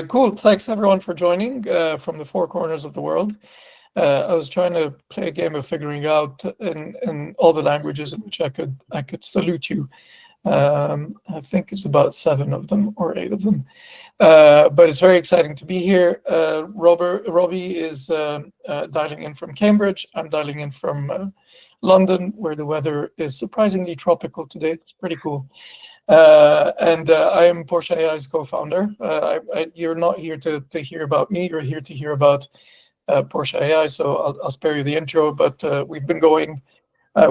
Cool. Thanks everyone for joining from the four corners of the world. I was trying to play a game of figuring out in all the languages in which I could salute you. I think it's about 7 of them or 8 of them. But it's very exciting to be here. Robbie is dialing in from Cambridge. I'm dialing in from London, where the weather is surprisingly tropical today. It's pretty cool. And I am Portia AI's co-founder. You're not here to hear about me. You're here to hear about Portia AI. So I'll spare you the intro. But we've been going.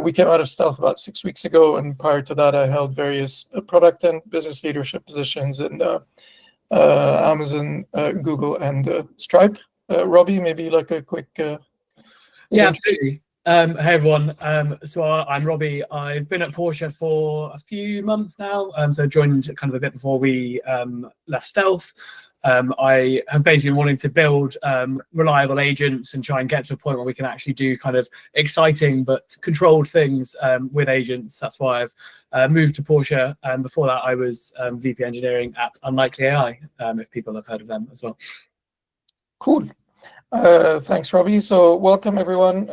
We came out of stealth about 6 weeks ago, and prior to that, I held various product and business leadership positions in Amazon, Google, and Stripe. Robbie, maybe like a quick. Yeah, absolutely. Hey everyone. So I'm Robbie. I've been at Portia for a few months now. So joined kind of a bit before we left stealth. I have basically been wanting to build reliable agents and try and get to a point where we can actually do kind of exciting but controlled things with agents. That's why I've moved to Portia. And before that, I was VP engineering at Unlikely AI, if people have heard of them as well. Cool. Thanks, Robbie. So welcome everyone.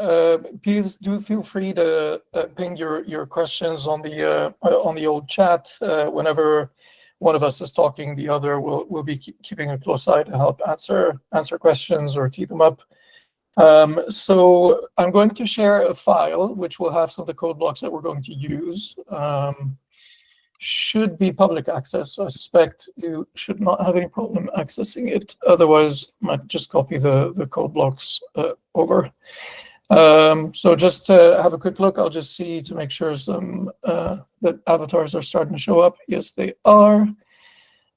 Please do feel free to ping your questions on the old chat. Whenever one of us is talking, the other will be keeping a close eye to help answer questions or tee them up. So I'm going to share a file which will have some of the code blocks that we're going to use. Should be public access, so I suspect you should not have any problem accessing it. Otherwise, I might just copy the code blocks over. So just to have a quick look, I'll just see to make sure that avatars are starting to show up. Yes, they are.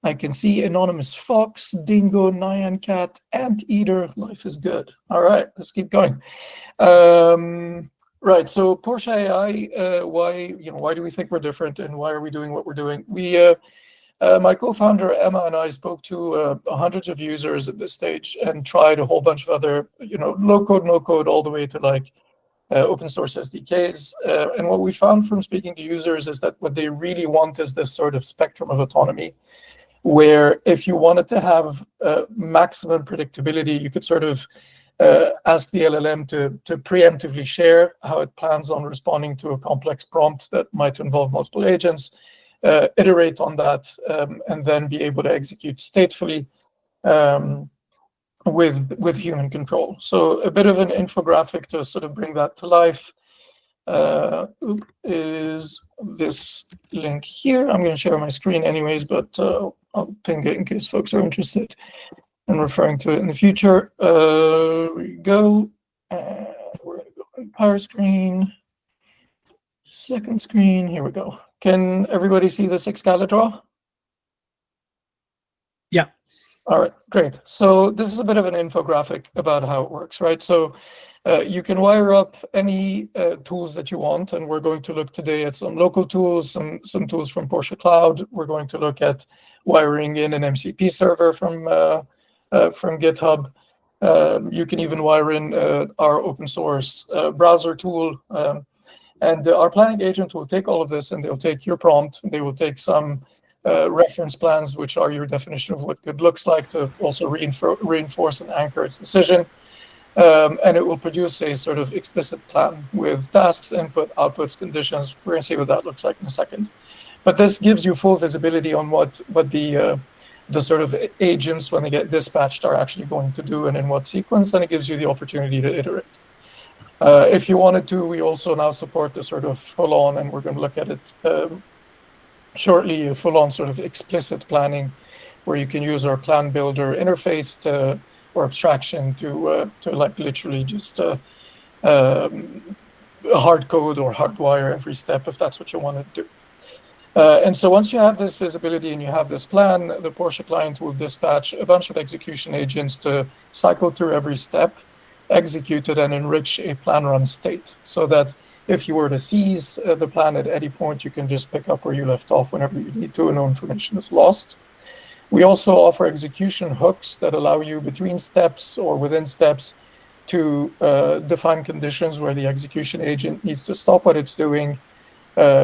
I can see Anonymous Fox, Dingo, Nyan Cat, Anteater. Life is good. All right, let's keep going. Right, so Portia AI, why do we think we're different, and why are we doing what we're doing? My co-founder Emma and I spoke to hundreds of users at this stage and tried a whole bunch of other, low code, no code, all the way to like open source SDKs. And what we found from speaking to users is that what they really want is this sort of spectrum of autonomy, where if you wanted to have maximum predictability, you could sort of ask the LLM to preemptively share how it plans on responding to a complex prompt that might involve multiple agents, iterate on that, and then be able to execute statefully with human control. So a bit of an infographic to sort of bring that to life is this link here. I'm going to share my screen anyways, but I'll ping it in case folks are interested and referring to it in the future. We go. We're going to go Empire screen. Second screen. Here we go. Can everybody see this Excalibur? Yeah. All right, great. So this is a bit of an infographic about how it works, right? So you can wire up any tools that you want, and we're going to look today at some local tools, some tools from Portia Cloud. We're going to look at wiring in an MCP server from GitHub. You can even wire in our open source browser tool. And our planning agent will take all of this, and they'll take your prompt. They will take some reference plans, which are your definition of what good looks like, to also reinforce and anchor its decision. And it will produce a sort of explicit plan with tasks, input, outputs, conditions. We're going to see what that looks like in a second. But this gives you full visibility on what the sort of agents, when they get dispatched, are actually going to do and in what sequence, and it gives you the opportunity to iterate. If you wanted to, we also now support the sort of full-on, and we're going to look at it shortly, a full-on sort of explicit planning, where you can use our plan builder interface or abstraction to like literally just hard code or hardwire every step if that's what you want to do. And so once you have this visibility and you have this plan, the Portia client will dispatch a bunch of execution agents to cycle through every step, execute it, and enrich a plan run state, so that if you were to seize the plan at any point, you can just pick up where you left off whenever you need to and no information is lost. We also offer execution hooks that allow you between steps or within steps to define conditions where the execution agent needs to stop what it's doing,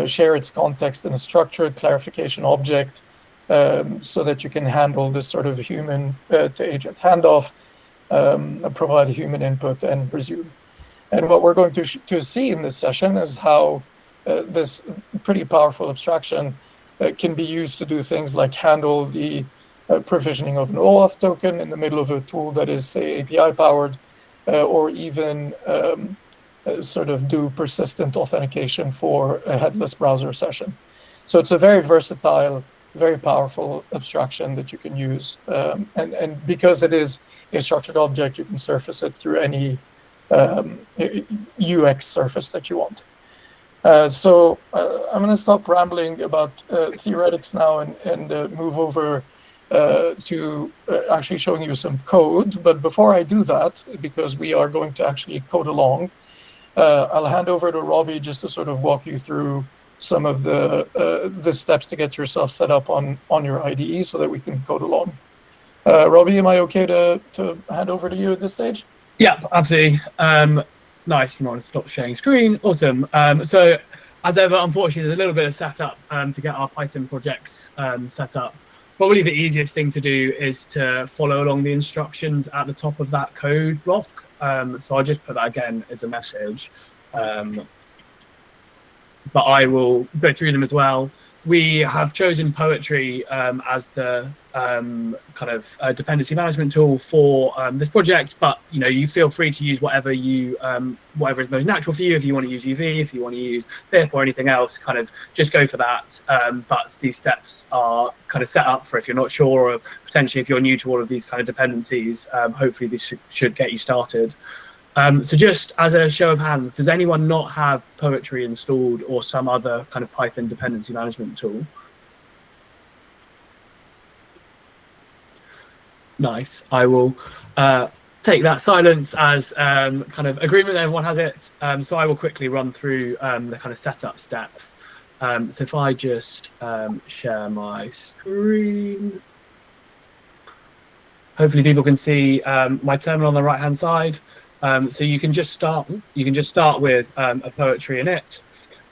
share its context in a structured clarification object, so that you can handle this sort of human to agent handoff, provide human input, and resume. And what we're going to see in this session is how this pretty powerful abstraction can be used to do things like handle the provisioning of an OAuth token in the middle of a tool that is, say, API powered, or even sort of do persistent authentication for a headless browser session. So it's a very versatile, very powerful abstraction that you can use. And because it is a structured object, you can surface it through any UX surface that you want. So I'm going to stop rambling about theoretics now and move over to actually showing you some code. But before I do that, because we are going to actually code along, I'll hand over to Robbie just to sort of walk you through some of the steps to get yourself set up on your IDE so that we can code along. Robbie, am I okay to hand over to you at this stage? Yeah, absolutely. Nice. You want to stop sharing screen? Awesome. So as ever, unfortunately, there's a little bit of setup to get our Python projects set up. Probably the easiest thing to do is to follow along the instructions at the top of that code block. So I'll just put that again as a message. But I will go through them as well. We have chosen Poetry as the kind of dependency management tool for this project, but you feel free to use whatever whatever is most natural for you. If you want to use UV, if you want to use pip or anything else, kind of just go for that. But these steps are kind of set up for if you're not sure, or potentially if you're new to all of these kind of dependencies. Hopefully this should get you started. So just as a show of hands, does anyone not have Poetry installed or some other kind of Python dependency management tool? Nice. I will take that silence as kind of agreement that everyone has it. So I will quickly run through the kind of setup steps. So if I just share my screen, hopefully people can see my terminal on the right-hand side. So you can just start with a Poetry init,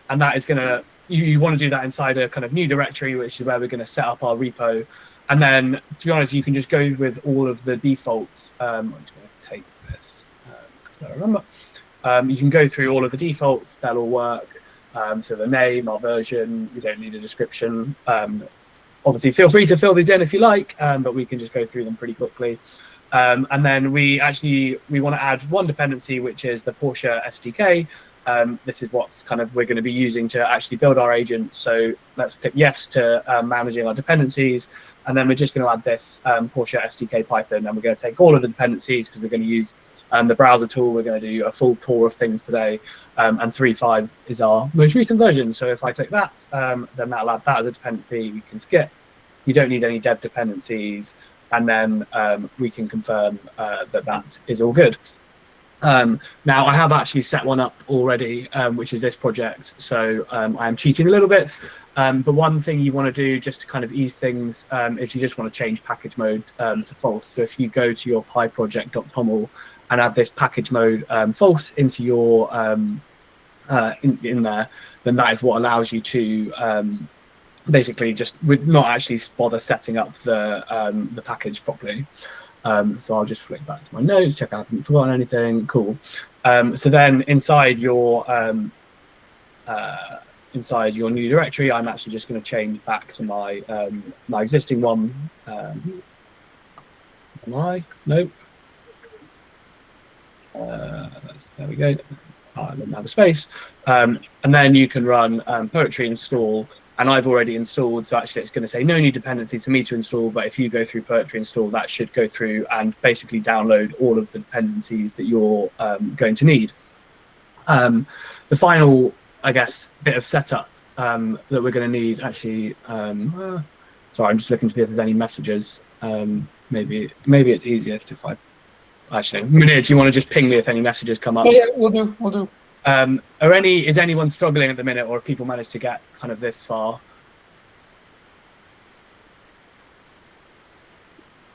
and that is going to, you want to do that inside a kind of new directory, which is where we're going to set up our repo. And then, to be honest, you can just go with all of the defaults. I'm just going to take this, I remember. You can go through all of the defaults, that'll work. So the name, our version, we don't need a description. Obviously, feel free to fill these in if you like, but we can just go through them pretty quickly. And then we want to add one dependency, which is the Portia SDK. This is what's kind of we're going to be using to actually build our agent. So let's click yes to managing our dependencies. And then we're just going to add this Portia SDK Python. And we're going to take all of the dependencies because we're going to use the browser tool. We're going to do a full tour of things today. And 3.5 is our most recent version. So if I take that, then that'll add that as a dependency. We can skip. You don't need any dev dependencies. And then we can confirm that is all good. Now, I have actually set one up already, which is this project. So I am cheating a little bit. But one thing you want to do just to kind of ease things is you just want to change package mode to false. So if you go to your pyproject.toml and add this package mode false into your in there, then that is what allows you to basically just would not actually bother setting up the package properly. So I'll just flick back to my notes, check I haven't forgotten anything. Cool. So then inside your new directory, I'm actually just going to change back to my my existing one. Nope. There we go. I didn't have a space. And then you can run Poetry install. And I've already installed, so actually it's going to say no new dependencies for me to install, but if you go through Poetry install, that should go through and basically download all of the dependencies that you're going to need. The final, I guess, bit of setup that we're going to need, actually, sorry, I'm just looking to see if there's any messages. Maybe it's easiest if I, actually, Munir, do you want to just ping me if any messages come up? Yeah, we'll do. Is anyone struggling at the minute, or have people managed to get kind of this far?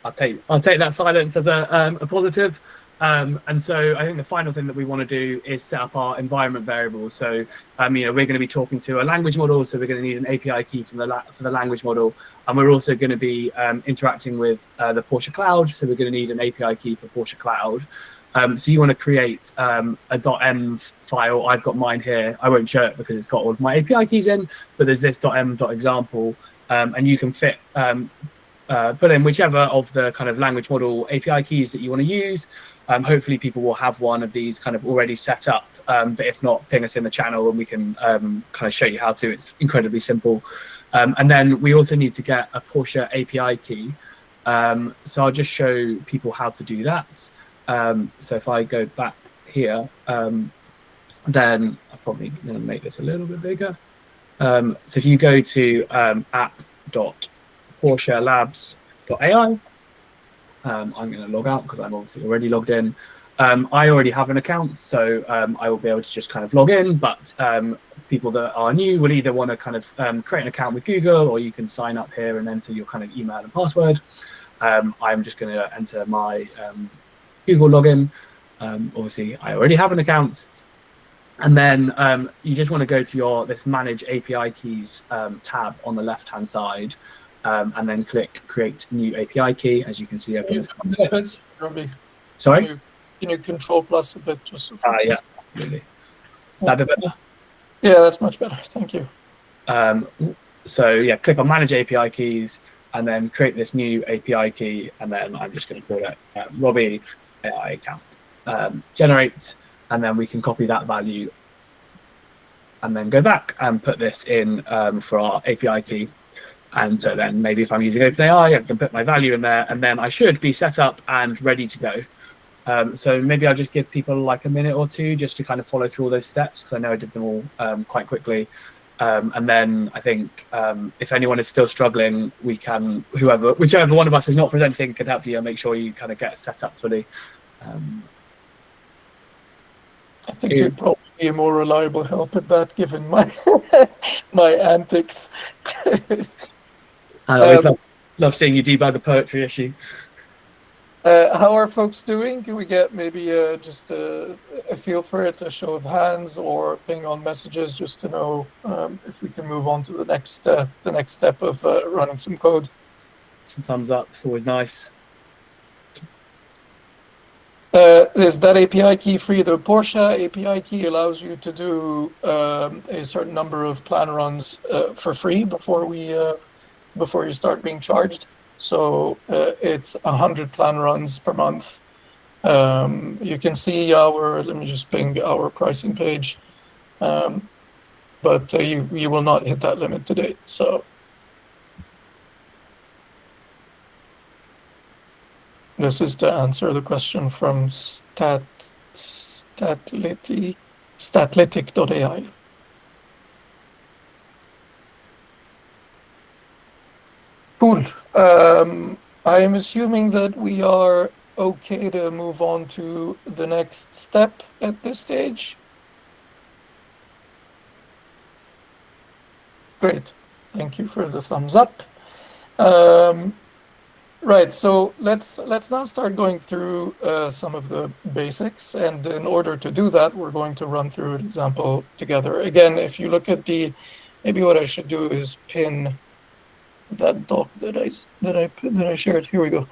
I'll take that silence as a positive. And so I think the final thing that we want to do is set up our environment variables. So, we're going to be talking to a language model, so we're going to need an API key for the language model, and we're also going to be interacting with the Portia Cloud, so we're going to need an API key for Portia Cloud. So you want to create a .env file. I've got mine here. I won't show it because it's got all of my API keys in, but there's this .env.example, and you can put in whichever of the kind of language model API keys that you want to use. Hopefully people will have one of these kind of already set up, but if not, ping us in the channel and we can kind of show you how to. It's incredibly simple. And then we also need to get a Portia API key. So I'll just show people how to do that. So if I go back here, then I'm probably going to make this a little bit bigger. So if you go to app.portialabs.ai, I'm going to log out because I'm obviously already logged in. I already have an account, so I will be able to just kind of log in, but people that are new will either want to kind of create an account with Google, or you can sign up here and enter your kind of email and password. I'm just going to enter my Google login. Obviously, I already have an account. And then you just want to go to this Manage API Keys tab on the left-hand side, and then click Create New API Key. As you can see, open this. Sorry? Can you control plus a bit? Just so yeah, really. Is that a bit better? Yeah, that's much better. Thank you. So yeah, click on Manage API Keys, and then create this new API key, and then I'm just going to call it Robbie AI account. Generate, and then we can copy that value and then go back and put this in for our API key. And so then maybe if I'm using OpenAI, I can put my value in there, and then I should be set up and ready to go. So maybe I'll just give people like a minute or two just to kind of follow through all those steps, because I know I did them all quite quickly. And then I think if anyone is still struggling, we can, whichever one of us is not presenting can help you and make sure you kind of get set up fully. I think you'd probably be a more reliable help at that, given my my antics. I always love seeing you debug the poetry issue. How are folks doing? Can we get maybe just a feel for it, a show of hands, or ping on messages just to know if we can move on to the next step of running some code? Some thumbs up. It's always nice. Is that API key free? The Portia API key allows you to do a certain number of plan runs for free before you start being charged. So it's 100 plan runs per month. You can see let me just ping our pricing page, but you will not hit that limit today. So this is to answer the question from statlytic.ai. Cool. I am assuming that we are okay to move on to the next step at this stage. Great. Thank you for the thumbs up. Right, so let's now start going through some of the basics, and in order to do that, we're going to run through an example together. Again, if you look at maybe what I should do is pin that doc that I shared. Here we go.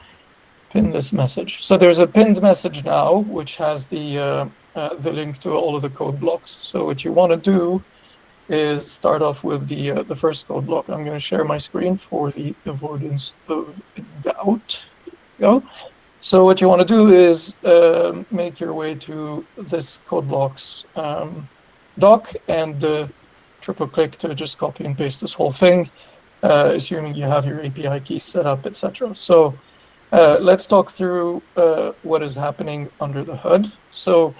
Pin this message. So there's a pinned message now, which has the link to all of the code blocks. So what you want to do is start off with the first code block. I'm going to share my screen for the avoidance of doubt. Go. So what you want to do is make your way to this code blocks doc and triple click to just copy and paste this whole thing, assuming you have your API keys set up, etc. So let's talk through what is happening under the hood. So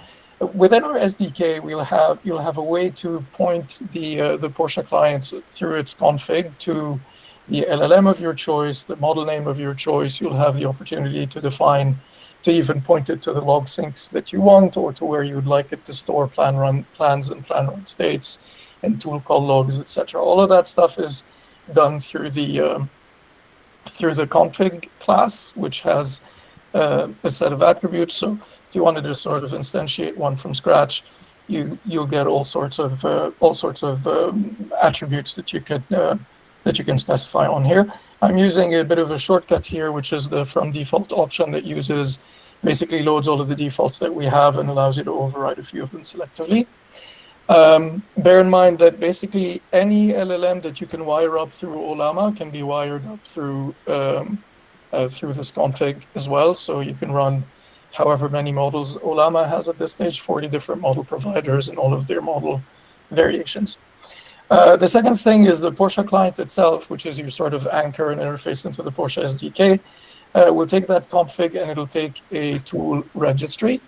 within our SDK, you'll have a way to point the Portia clients through its config to the LLM of your choice, the model name of your choice. You'll have the opportunity to even point it to the log syncs that you want, or to where you would like it to store plans and plan run states and tool call logs, etc. All of that stuff is done through the config class, which has a set of attributes. So If you wanted to sort of instantiate one from scratch, you'll get all sorts of attributes that you can specify on here. I'm using a bit of a shortcut here, which is the from default option that basically loads all of the defaults that we have and allows you to override a few of them selectively. Bear in mind that basically any LLM that you can wire up through Ollama can be wired up through this config as well. So you can run however many models Ollama has at this stage, 40 different model providers and all of their model variations. The second thing is the Portia client itself, which is your sort of anchor and interface into the Portia SDK. We'll take that config and it'll take a tool registry.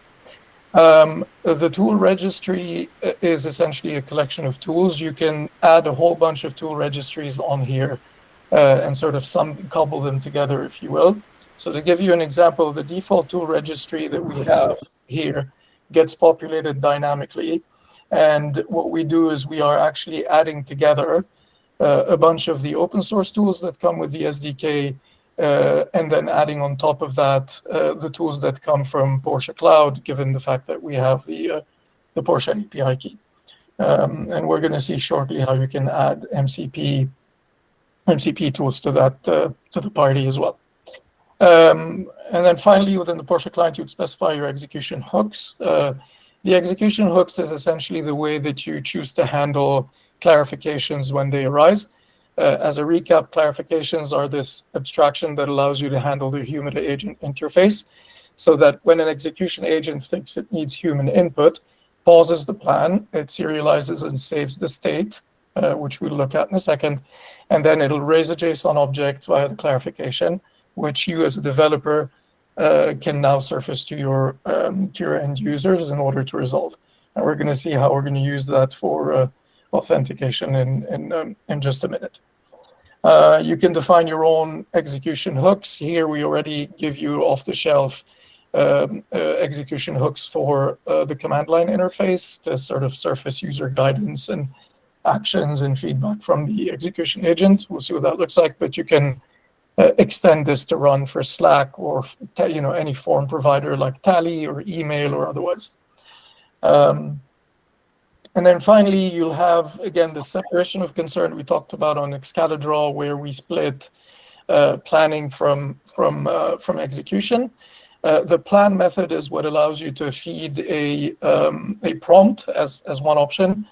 The tool registry is essentially a collection of tools. You can add a whole bunch of tool registries on here and sort of couple them together, if you will. So to give you an example, the default tool registry that we have here gets populated dynamically. And what we do is we are actually adding together a bunch of the open source tools that come with the SDK, and then adding on top of that the tools that come from Portia Cloud, given the fact that we have the Portia API key. And we're going to see shortly how you can add MCP tools to the party as well. And then finally, within the Portia client, you'd specify your execution hooks. The execution hooks is essentially the way that you choose to handle clarifications when they arise. As a recap, clarifications are this abstraction that allows you to handle the human-to-agent interface, so that when an execution agent thinks it needs human input, pauses the plan, it serializes and saves the state, which we'll look at in a second, and then it'll raise a JSON object via the clarification, which you as a developer can now surface to your end users in order to resolve. And we're going to see how we're going to use that for authentication in just a minute. You can define your own execution hooks. Here we already give you off-the-shelf execution hooks for the command line interface to sort of surface user guidance and actions and feedback from the execution agent. We'll see what that looks like, but you can extend this to run for Slack or any form provider like Tally or email or otherwise. And then finally, you'll have, again, the separation of concern we talked about on Excalidraw, where we split planning from execution. The plan method is what allows you to feed a prompt as one option,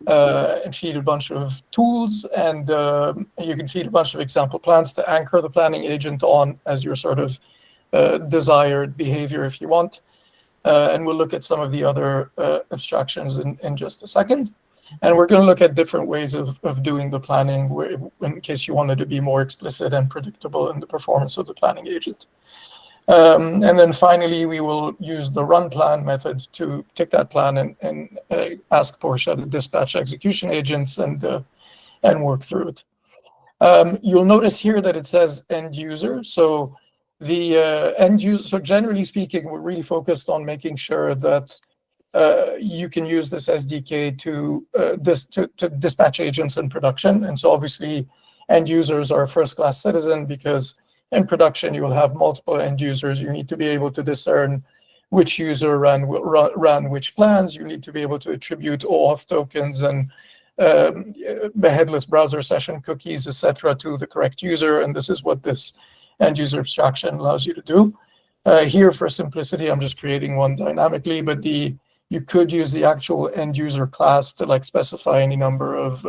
and feed a bunch of tools, and you can feed a bunch of example plans to anchor the planning agent on as your sort of desired behavior if you want. And we'll look at some of the other abstractions in just a second. And we're going to look at different ways of doing the planning in case you wanted to be more explicit and predictable in the performance of the planning agent. And then finally, we will use the run plan method to take that plan and ask Portia to dispatch execution agents and work through it. You'll notice here that it says end user. So the end user. So generally speaking, we're really focused on making sure that you can use this SDK to dispatch agents in production. And so obviously, end users are a first-class citizen because in production, you will have multiple end users. You need to be able to discern which user ran which plans. You need to be able to attribute OAuth tokens and headless browser session cookies, etc., to the correct user. And this is what this end user abstraction allows you to do. Here, for simplicity, I'm just creating one dynamically, but you could use the actual end user class to specify any number of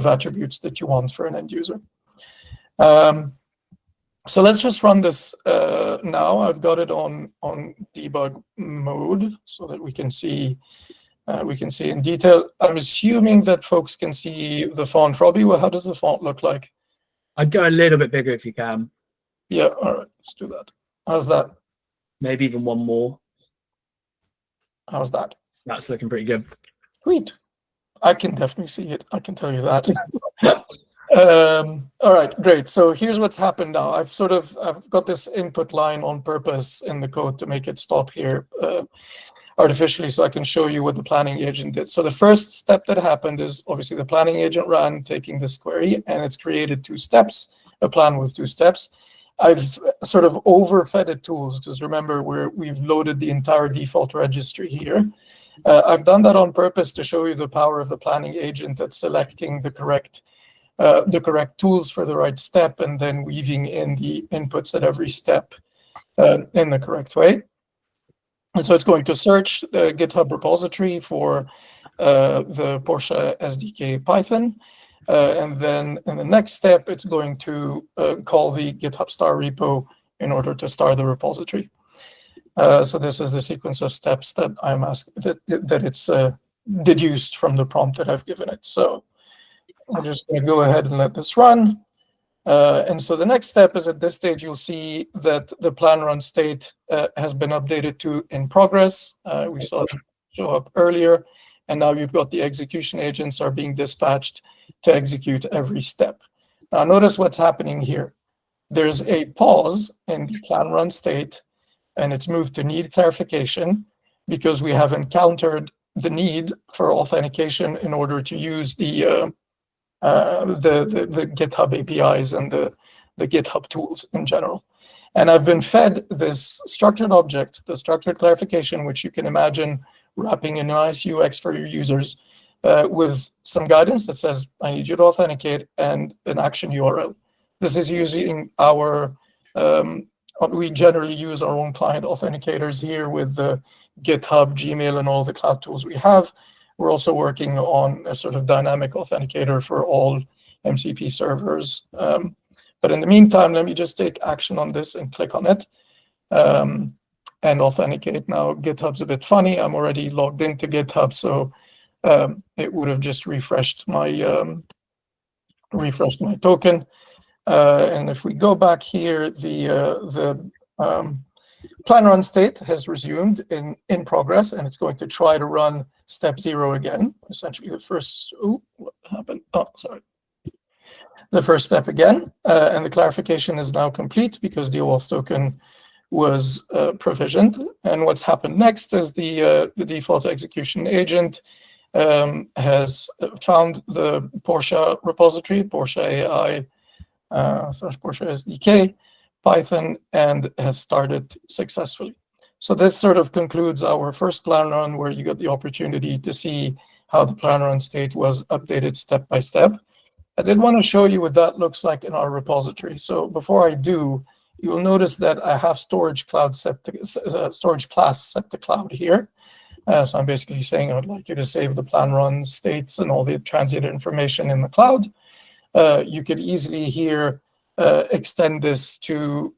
attributes that you want for an end user. So let's just run this now. I've got it on debug mode so that we can see in detail. I'm assuming that folks can see the font. Robbie, well, how does the font look like? I'd go a little bit bigger if you can. Yeah, all right, let's do that. How's that? Maybe even one more. How's that? That's looking pretty good. Sweet. I can definitely see it. I can tell you that. All right, great. So here's what's happened now. I've got this input line on purpose in the code to make it stop here artificially so I can show you what the planning agent did. So the first step that happened is obviously the planning agent ran taking this query, and it's created two steps, a plan with two steps. I've sort of overfed it tools, because remember, we've loaded the entire default registry here. I've done that on purpose to show you the power of the planning agent at selecting the correct tools for the right step, and then weaving in the inputs at every step in the correct way. And so it's going to search the GitHub repository for the Portia SDK Python. And then in the next step, it's going to call the GitHub star repo in order to star the repository. So this is the sequence of steps that I'm asking that it's deduced from the prompt that I've given it. So I'm just going to go ahead and let this run. And so the next step is, at this stage, you'll see that the plan run state has been updated to in progress. We saw it show up earlier. And now you've got the execution agents are being dispatched to execute every step. Now notice what's happening here. There's a pause in the plan run state, and it's moved to need clarification because we have encountered the need for authentication in order to use the GitHub APIs and the GitHub tools in general. And I've been fed this structured object, the structured clarification, which you can imagine wrapping a nice UX for your users with some guidance that says, I need you to authenticate, and an action URL. This is using our, we generally use our own client authenticators here with the GitHub, Gmail, and all the cloud tools we have. We're also working on a sort of dynamic authenticator for all MCP servers. But in the meantime, let me just take action on this and click on it and authenticate. Now, GitHub's a bit funny. I'm already logged into GitHub, so it would have just refreshed my token. And if we go back here, the plan run state has resumed in progress, and it's going to try to run step 0 again. Essentially, the first. Oh, what happened? Oh, sorry. The first step again, and the clarification is now complete because the OAuth token was provisioned. And what's happened next is the default execution agent has found the Portia repository, Portia AI / Portia SDK Python, and has started successfully. So this sort of concludes our first plan run, where you get the opportunity to see how the plan run state was updated step by step. I did want to show you what that looks like in our repository. So before I do, you'll notice that I have storage class set to cloud here. So I'm basically saying I'd like you to save the plan run states and all the transient information in the cloud. You could easily here extend this to,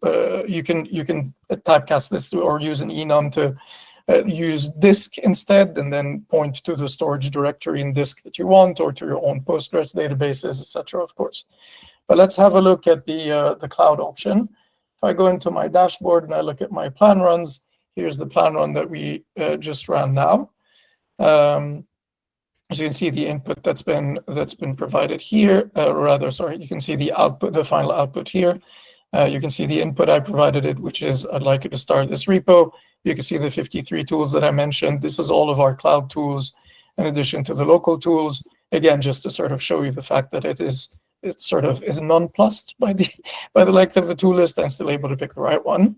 you can typecast this to, or use an enum to use disk instead, and then point to the storage directory in disk that you want, or to your own Postgres databases, etc. Of course. But let's have a look at the cloud option. If I go into my dashboard and I look at my plan runs, here's the plan run that we just ran now. As you can see, the input that's been provided here, you can see the output, the final output here. You can see the input I provided it, which is, I'd like you to start this repo. You can see the 53 tools that I mentioned. This is all of our cloud tools, in addition to the local tools. Again, just to sort of show you the fact that it sort of is nonplussed by the length of the tool list, and still able to pick the right one.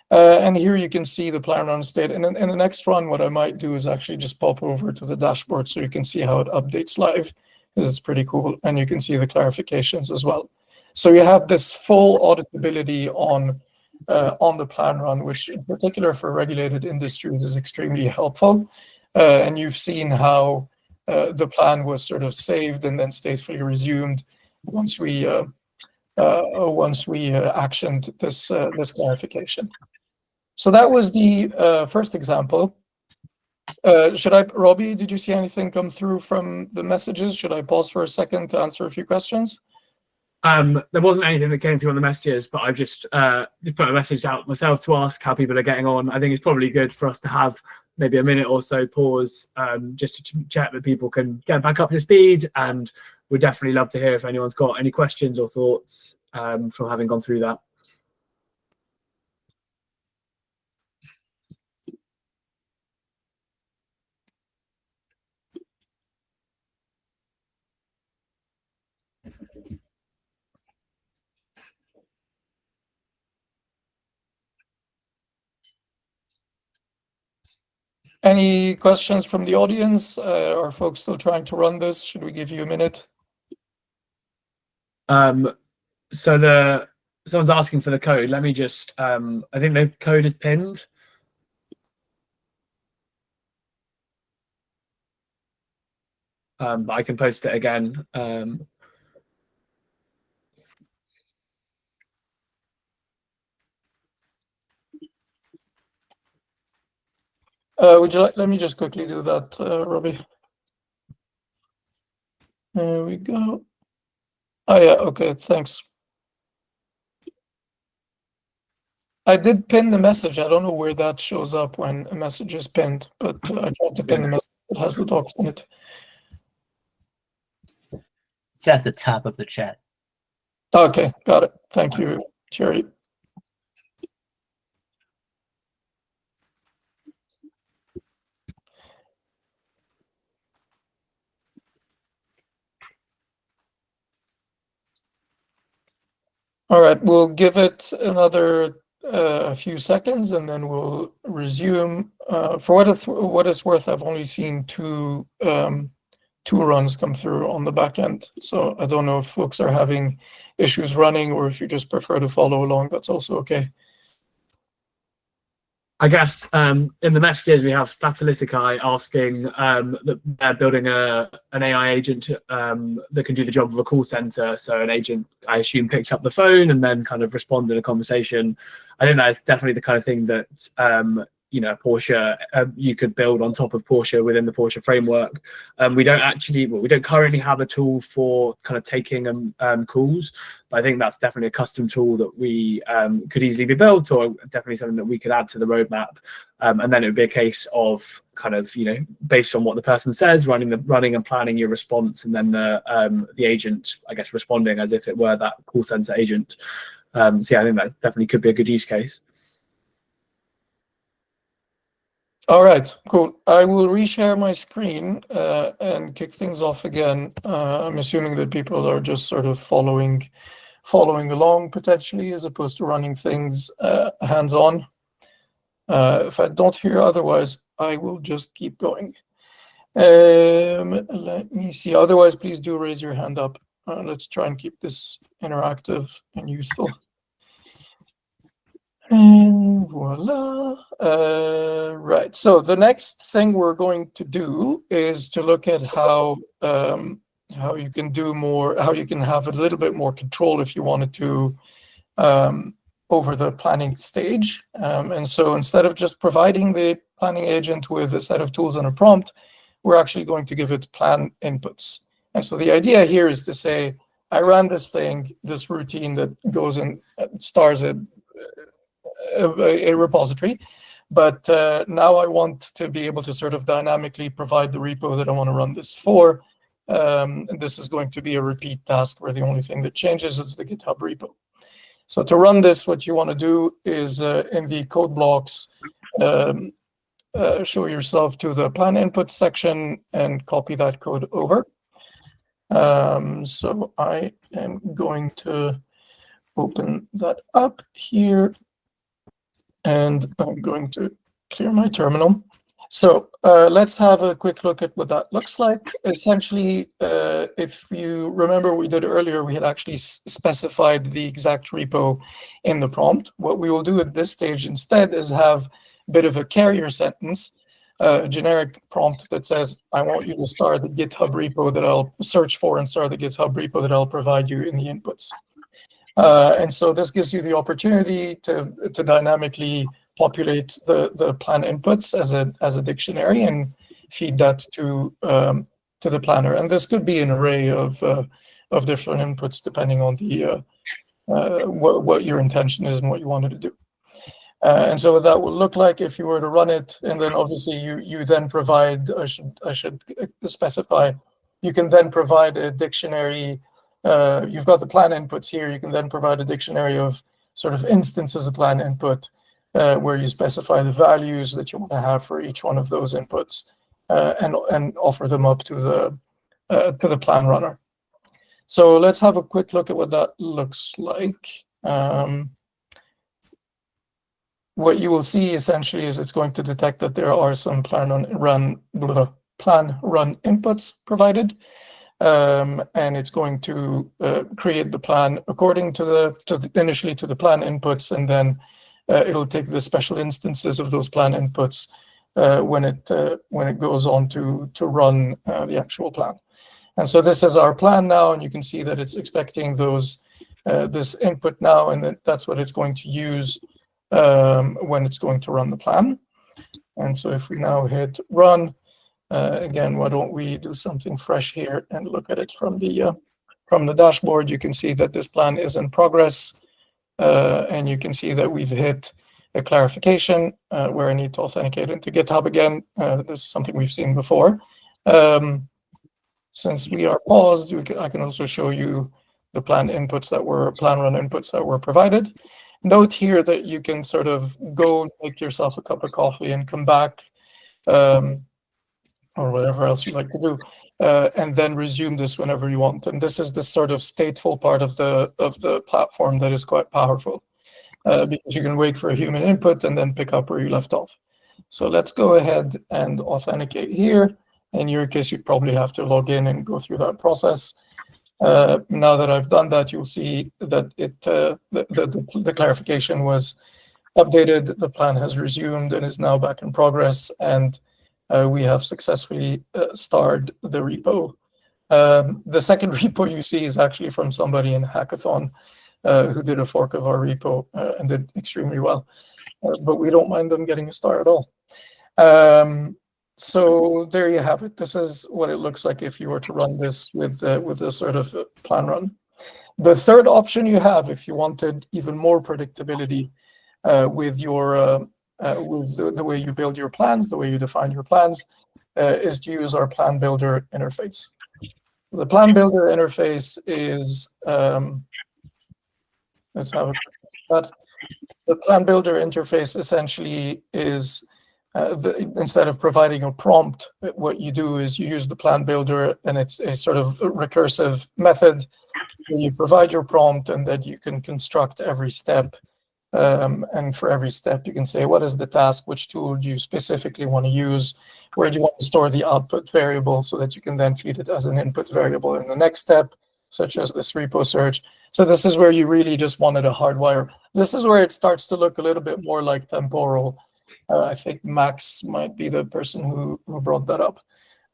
And here you can see the plan run state. And in the next run, what I might do is actually just pop over to the dashboard so you can see how it updates live, because it's pretty cool. And you can see the clarifications as well. So you have this full auditability on the plan run, which in particular for regulated industries is extremely helpful. And you've seen how the plan was sort of saved and then statefully resumed once we actioned this clarification. So that was the first example. Robbie, did you see anything come through from the messages? Should I pause for a second to answer a few questions? There wasn't anything that came through on the messages, but I've just put a message out myself to ask how people are getting on. I think it's probably good for us to have maybe a minute or so pause just to check that people can get back up to speed. And we'd definitely love to hear if anyone's got any questions or thoughts from having gone through that. Any questions from the audience? Are folks still trying to run this? Should we give you a minute? So someone's asking for the code. Let me just, I think the code is pinned. But I can post it again. Would you like? Let me just quickly do that, Robbie. There we go. Oh yeah, okay, thanks. I did pin the message. I don't know where that shows up when a message is pinned, but I tried to pin the message that has the docs in it. It's at the top of the chat. Okay, got it. Thank you, Jerry. All right, we'll give it another few seconds and then we'll resume. For what it's worth, I've only seen two runs come through on the back end. So I don't know if folks are having issues running or if you just prefer to follow along, that's also okay. I guess in the messages we have Statalyticae asking that they're building an AI agent that can do the job of a call center. So an agent, I assume, picks up the phone and then kind of responds in a conversation. I think that's definitely the kind of thing that Portia you could build on top of Portia within the Portia framework. We don't currently have a tool for kind of taking calls, but I think that's definitely a custom tool that we could easily be built, or definitely something that we could add to the roadmap. And then it would be a case of kind of, based on what the person says, running and planning your response, and then the agent, I guess, responding as if it were that call center agent. So yeah, I think that definitely could be a good use case. All right, cool. I will reshare my screen and kick things off again. I'm assuming that people are just sort of following along potentially, as opposed to running things hands-on. If I don't hear otherwise, I will just keep going. Let me see. Otherwise, please do raise your hand up. Let's try and keep this interactive and useful. And voila. Right. So the next thing we're going to do is to look at how you can do more, how you can have a little bit more control if you wanted to over the planning stage. And so instead of just providing the planning agent with a set of tools and a prompt, we're actually going to give it plan inputs. And so the idea here is to say, I ran this thing, this routine that goes and stars a repository, but now I want to be able to sort of dynamically provide the repo that I want to run this for. And this is going to be a repeat task where the only thing that changes is the GitHub repo. So to run this, what you want to do is in the code blocks, show yourself to the plan input section and copy that code over. So I am going to open that up here. And I'm going to clear my terminal. So let's have a quick look at what that looks like. Essentially, if you remember we did earlier, we had actually specified the exact repo in the prompt. What we will do at this stage instead is have a bit of a carrier sentence, a generic prompt that says, I want you to star the GitHub repo that I'll search for and star the GitHub repo that I'll provide you in the inputs. And so this gives you the opportunity to dynamically populate the plan inputs as a dictionary and feed that to the planner. And this could be an array of different inputs depending on the what your intention is and what you wanted to do. And so what that would look like if you were to run it, and then obviously you then provide, I should specify, you can then provide a dictionary. You've got the plan inputs here. You can then provide a dictionary of sort of instances of plan input where you specify the values that you want to have for each one of those inputs and offer them up to the plan runner. So let's have a quick look at what that looks like. what you will see essentially is it's going to detect that there are some plan run inputs provided, and it's going to create the plan according to initially to the plan inputs, and then it'll take the special instances of those plan inputs when it goes on to run the actual plan. And so this is our plan now, and you can see that it's expecting those this input now, and that's what it's going to use when it's going to run the plan. And so if we now hit run, again, why don't we do something fresh here and look at it from the dashboard? You can see that this plan is in progress, and you can see that we've hit a clarification where I need to authenticate into GitHub again. This is something we've seen before. Since we are paused, I can also show you the plan run inputs that were provided. Note here that you can sort of go make yourself a cup of coffee and come back, or whatever else you like to do, and then resume this whenever you want. And this is the sort of stateful part of the platform that is quite powerful, because you can wait for a human input and then pick up where you left off. So let's go ahead and authenticate here. In your case, you'd probably have to log in and go through that process. Now that I've done that, you'll see that the clarification was updated. The plan has resumed and is now back in progress, and we have successfully starred the repo. The second repo you see is actually from somebody in Hackathon who did a fork of our repo and did extremely well. But we don't mind them getting a star at all. So there you have it. This is what it looks like if you were to run this with a sort of plan run. The third option you have, if you wanted even more predictability with your with the way you build your plans, the way you define your plans, is to use our plan builder interface. The plan builder interface is let's have a quick look at that. The plan builder interface essentially is instead of providing a prompt, what you do is you use the plan builder, and it's a sort of recursive method where you provide your prompt, and then you can construct every step. And for every step, you can say, what is the task? Which tool do you specifically want to use? Where do you want to store the output variable so that you can then feed it as an input variable in the next step, such as this repo search. So this is where you really just wanted a hardwire. This is where it starts to look a little bit more like temporal. I think Max might be the person who brought that up,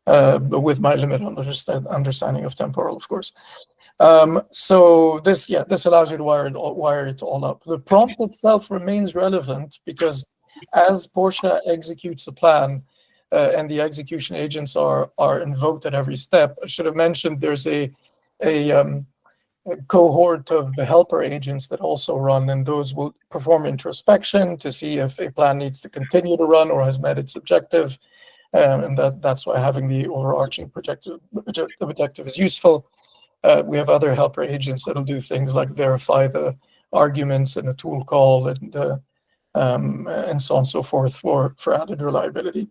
but with my limited understanding of temporal, of course. So this allows you to wire it all up. The prompt itself remains relevant because as Portia executes a plan and the execution agents are invoked at every step, I should have mentioned there's a cohort of the helper agents that also run, and those will perform introspection to see if a plan needs to continue to run or has met its objective, and that's why having the overarching objective is useful. We have other helper agents that'll do things like verify the arguments in a tool call and so on and so forth for added reliability.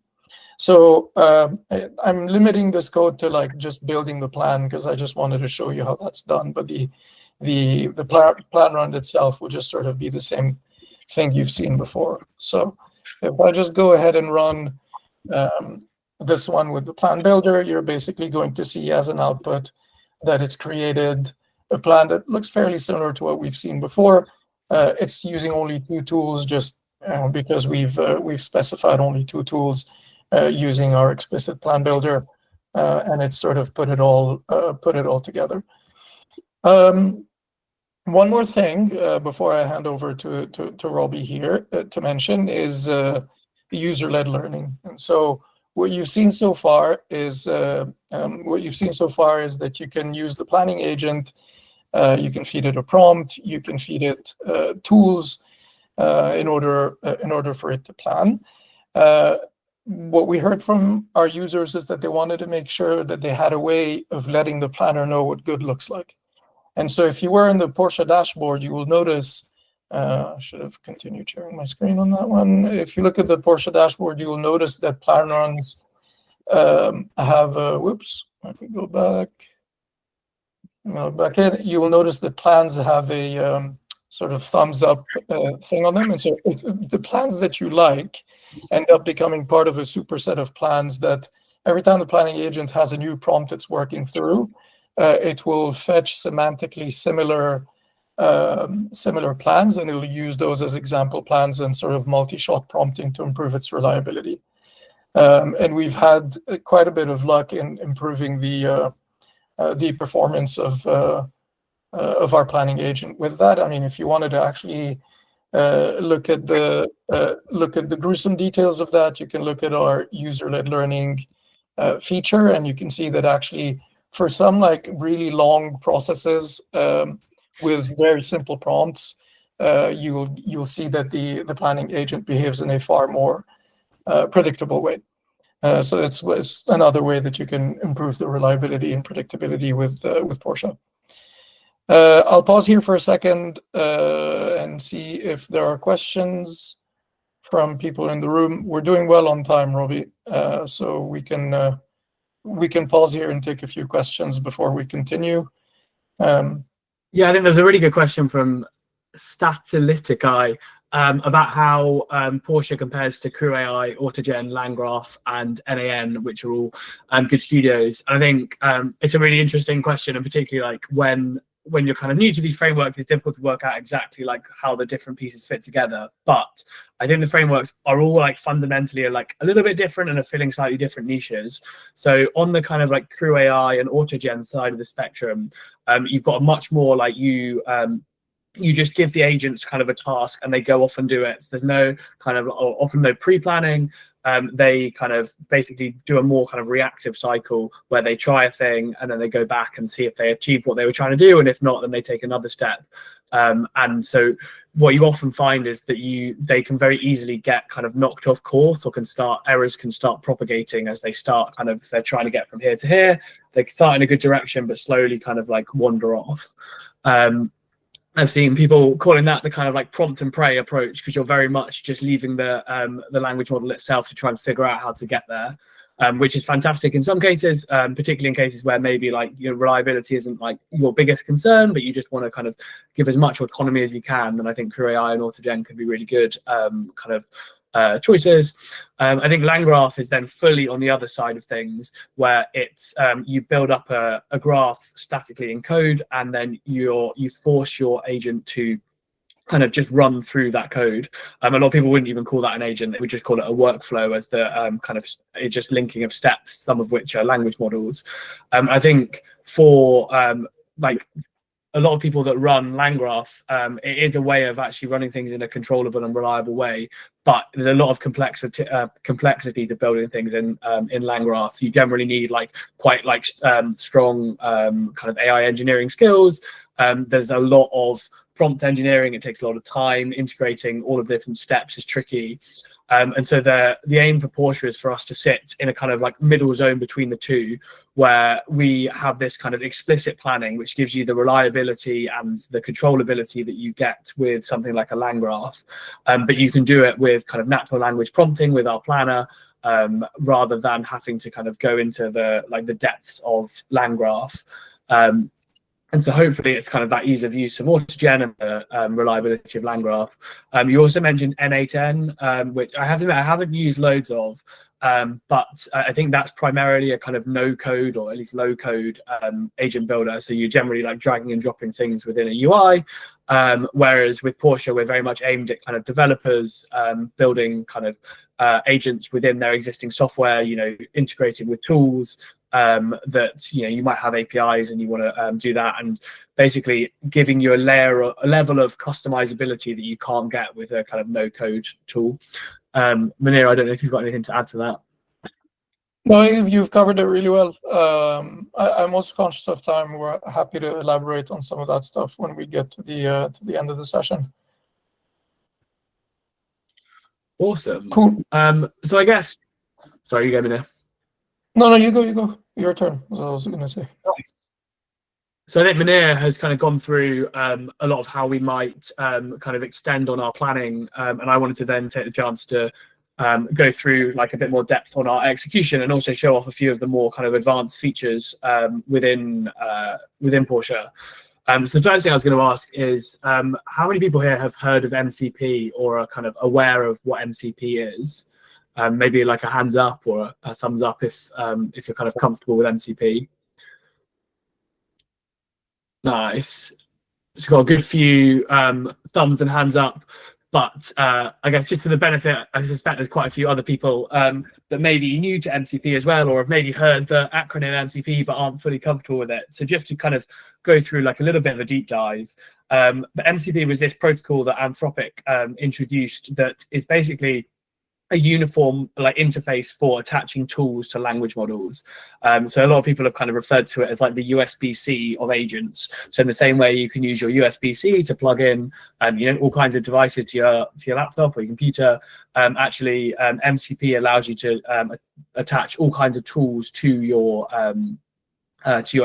So I'm limiting this code to like just building the plan because I just wanted to show you how that's done. But the plan run itself will just sort of be the same thing you've seen before. So if I just go ahead and run this one with the plan builder, you're basically going to see as an output that it's created a plan that looks fairly similar to what we've seen before. It's using only 2 tools just because we've specified only 2 tools. Using our explicit plan builder, and it's sort of put it all together. One more thing before I hand over to Robbie here to mention is the user-led learning. And so what you've seen so far is that you can use the planning agent. You can feed it a prompt. You can feed it tools in order for it to plan. What we heard from our users is that they wanted to make sure that they had a way of letting the planner know what good looks like. And so if you were in the Portia dashboard, you will notice, I should have continued sharing my screen on that one. If you look at the Portia dashboard, you will notice that plan runs have, whoops, let me go back in. You will notice that plans have a sort of thumbs up thing on them. And so if the plans that you like end up becoming part of a superset of plans that every time the planning agent has a new prompt it's working through, it will fetch semantically similar plans, and it'll use those as example plans and sort of multi-shot prompting to improve its reliability. And we've had quite a bit of luck in improving the performance of our planning agent with that. I mean, if you wanted to actually look at the gruesome details of that, you can look at our user-led learning feature, and you can see that actually for some like really long processes with very simple prompts, you'll see that the planning agent behaves in a far more predictable way. So it's another way that you can improve the reliability and predictability with Portia. I'll pause here for a second and see if there are questions from people in the room. We're doing well on time, Robbie, so we can pause here and take a few questions before we continue. Yeah, I think there's a really good question from Statalytic about how Portia compares to Crew AI, Autogen, Landgraph, and NAN, which are all good studios. And I think it's a really interesting question, and particularly like when you're kind of new to these frameworks, it's difficult to work out exactly like how the different pieces fit together. But I think the frameworks are all like fundamentally like a little bit different and are filling slightly different niches. So on the kind of like Crew AI and Autogen side of the spectrum, you've got a much more like you just give the agents kind of a task and they go off and do it. So there's no kind of, or often no pre-planning. They kind of basically do a more kind of reactive cycle where they try a thing and then they go back and see if they achieve what they were trying to do, and if not, then they take another step. And so what you often find is that they can very easily get kind of knocked off course, or errors can start propagating as they're trying to get from here to here. They start in a good direction but slowly kind of like wander off. I've seen people calling that the kind of like prompt and pray approach, because you're very much just leaving the language model itself to try and figure out how to get there, which is fantastic in some cases, particularly in cases where maybe like your reliability isn't like your biggest concern, but you just want to kind of give as much autonomy as you can. And I think Crew AI and Autogen could be really good kind of choices. I think Landgraph is then fully on the other side of things, where it's you build up a graph statically in code, and then you force your agent to kind of just run through that code. A lot of people wouldn't even call that an agent; they would just call it a workflow, as the kind of just linking of steps, some of which are language models. I think for like a lot of people that run Landgraph, it is a way of actually running things in a controllable and reliable way. But there's a lot of complexity to building things in Landgraph. You generally need like quite like strong kind of AI engineering skills. There's a lot of prompt engineering. It takes a lot of time. Integrating all of the different steps is tricky. And so the aim for Portia is for us to sit in a kind of like middle zone between the two, where we have this kind of explicit planning, which gives you the reliability and the controllability that you get with something like a Landgraph. But you can do it with kind of natural language prompting with our planner, rather than having to kind of go into the depths of Landgraph. And so hopefully it's kind of that ease of use of Autogen and the reliability of Landgraph. You also mentioned N8N, which I have to admit I haven't used loads of, but I think that's primarily a kind of no-code, or at least low-code agent builder. So you're generally like dragging and dropping things within a UI, whereas with Portia, we're very much aimed at kind of developers building kind of agents within their existing software, integrated with tools, that you might have APIs and you want to do that, and basically giving you a level of customizability that you can't get with a kind of no-code tool. Munir, I don't know if you've got anything to add to that. No, you've covered it really well. I'm also conscious of time. We're happy to elaborate on some of that stuff when we get to the end of the session. Awesome. Cool. So I guess, sorry, you go, Munir. No, you go. Your turn. What I was going to say. Nice. So I think Munir has kind of gone through a lot of how we might kind of extend on our planning, and I wanted to then take the chance to go through like a bit more depth on our execution, and also show off a few of the more kind of advanced features within Portia. So the first thing I was going to ask is, how many people here have heard of MCP or are kind of aware of what MCP is? Maybe like a hands up or a thumbs up if you're kind of comfortable with MCP. Nice. So we've got a good few thumbs and hands up, but I guess just for the benefit, I suspect there's quite a few other people that may be new to MCP as well, or have maybe heard the acronym MCP but aren't fully comfortable with it. So just to kind of go through like a little bit of a deep dive, the MCP was this protocol that Anthropic introduced that is basically a uniform like interface for attaching tools to language models. So a lot of people have kind of referred to it as like the USB-C of agents. So in the same way you can use your USB-C to plug in all kinds of devices to your laptop or your computer, actually MCP allows you to attach all kinds of tools to your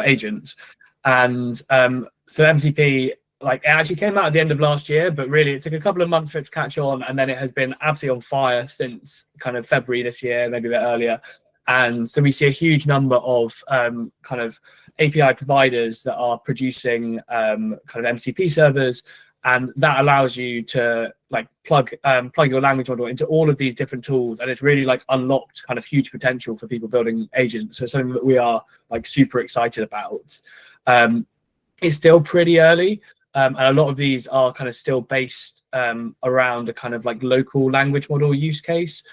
agent. And so MCP, like, it actually came out at the end of last year, but really it took a couple of months for it to catch on, and then it has been absolutely on fire since kind of February this year, maybe a bit earlier. And so we see a huge number of kind of API providers that are producing kind of MCP servers, and that allows you to like plug your language model into all of these different tools, and it's really like unlocked kind of huge potential for people building agents. So something that we are like super excited about. It's still pretty early. And a lot of these are kind of still based around a kind of like local language model use case.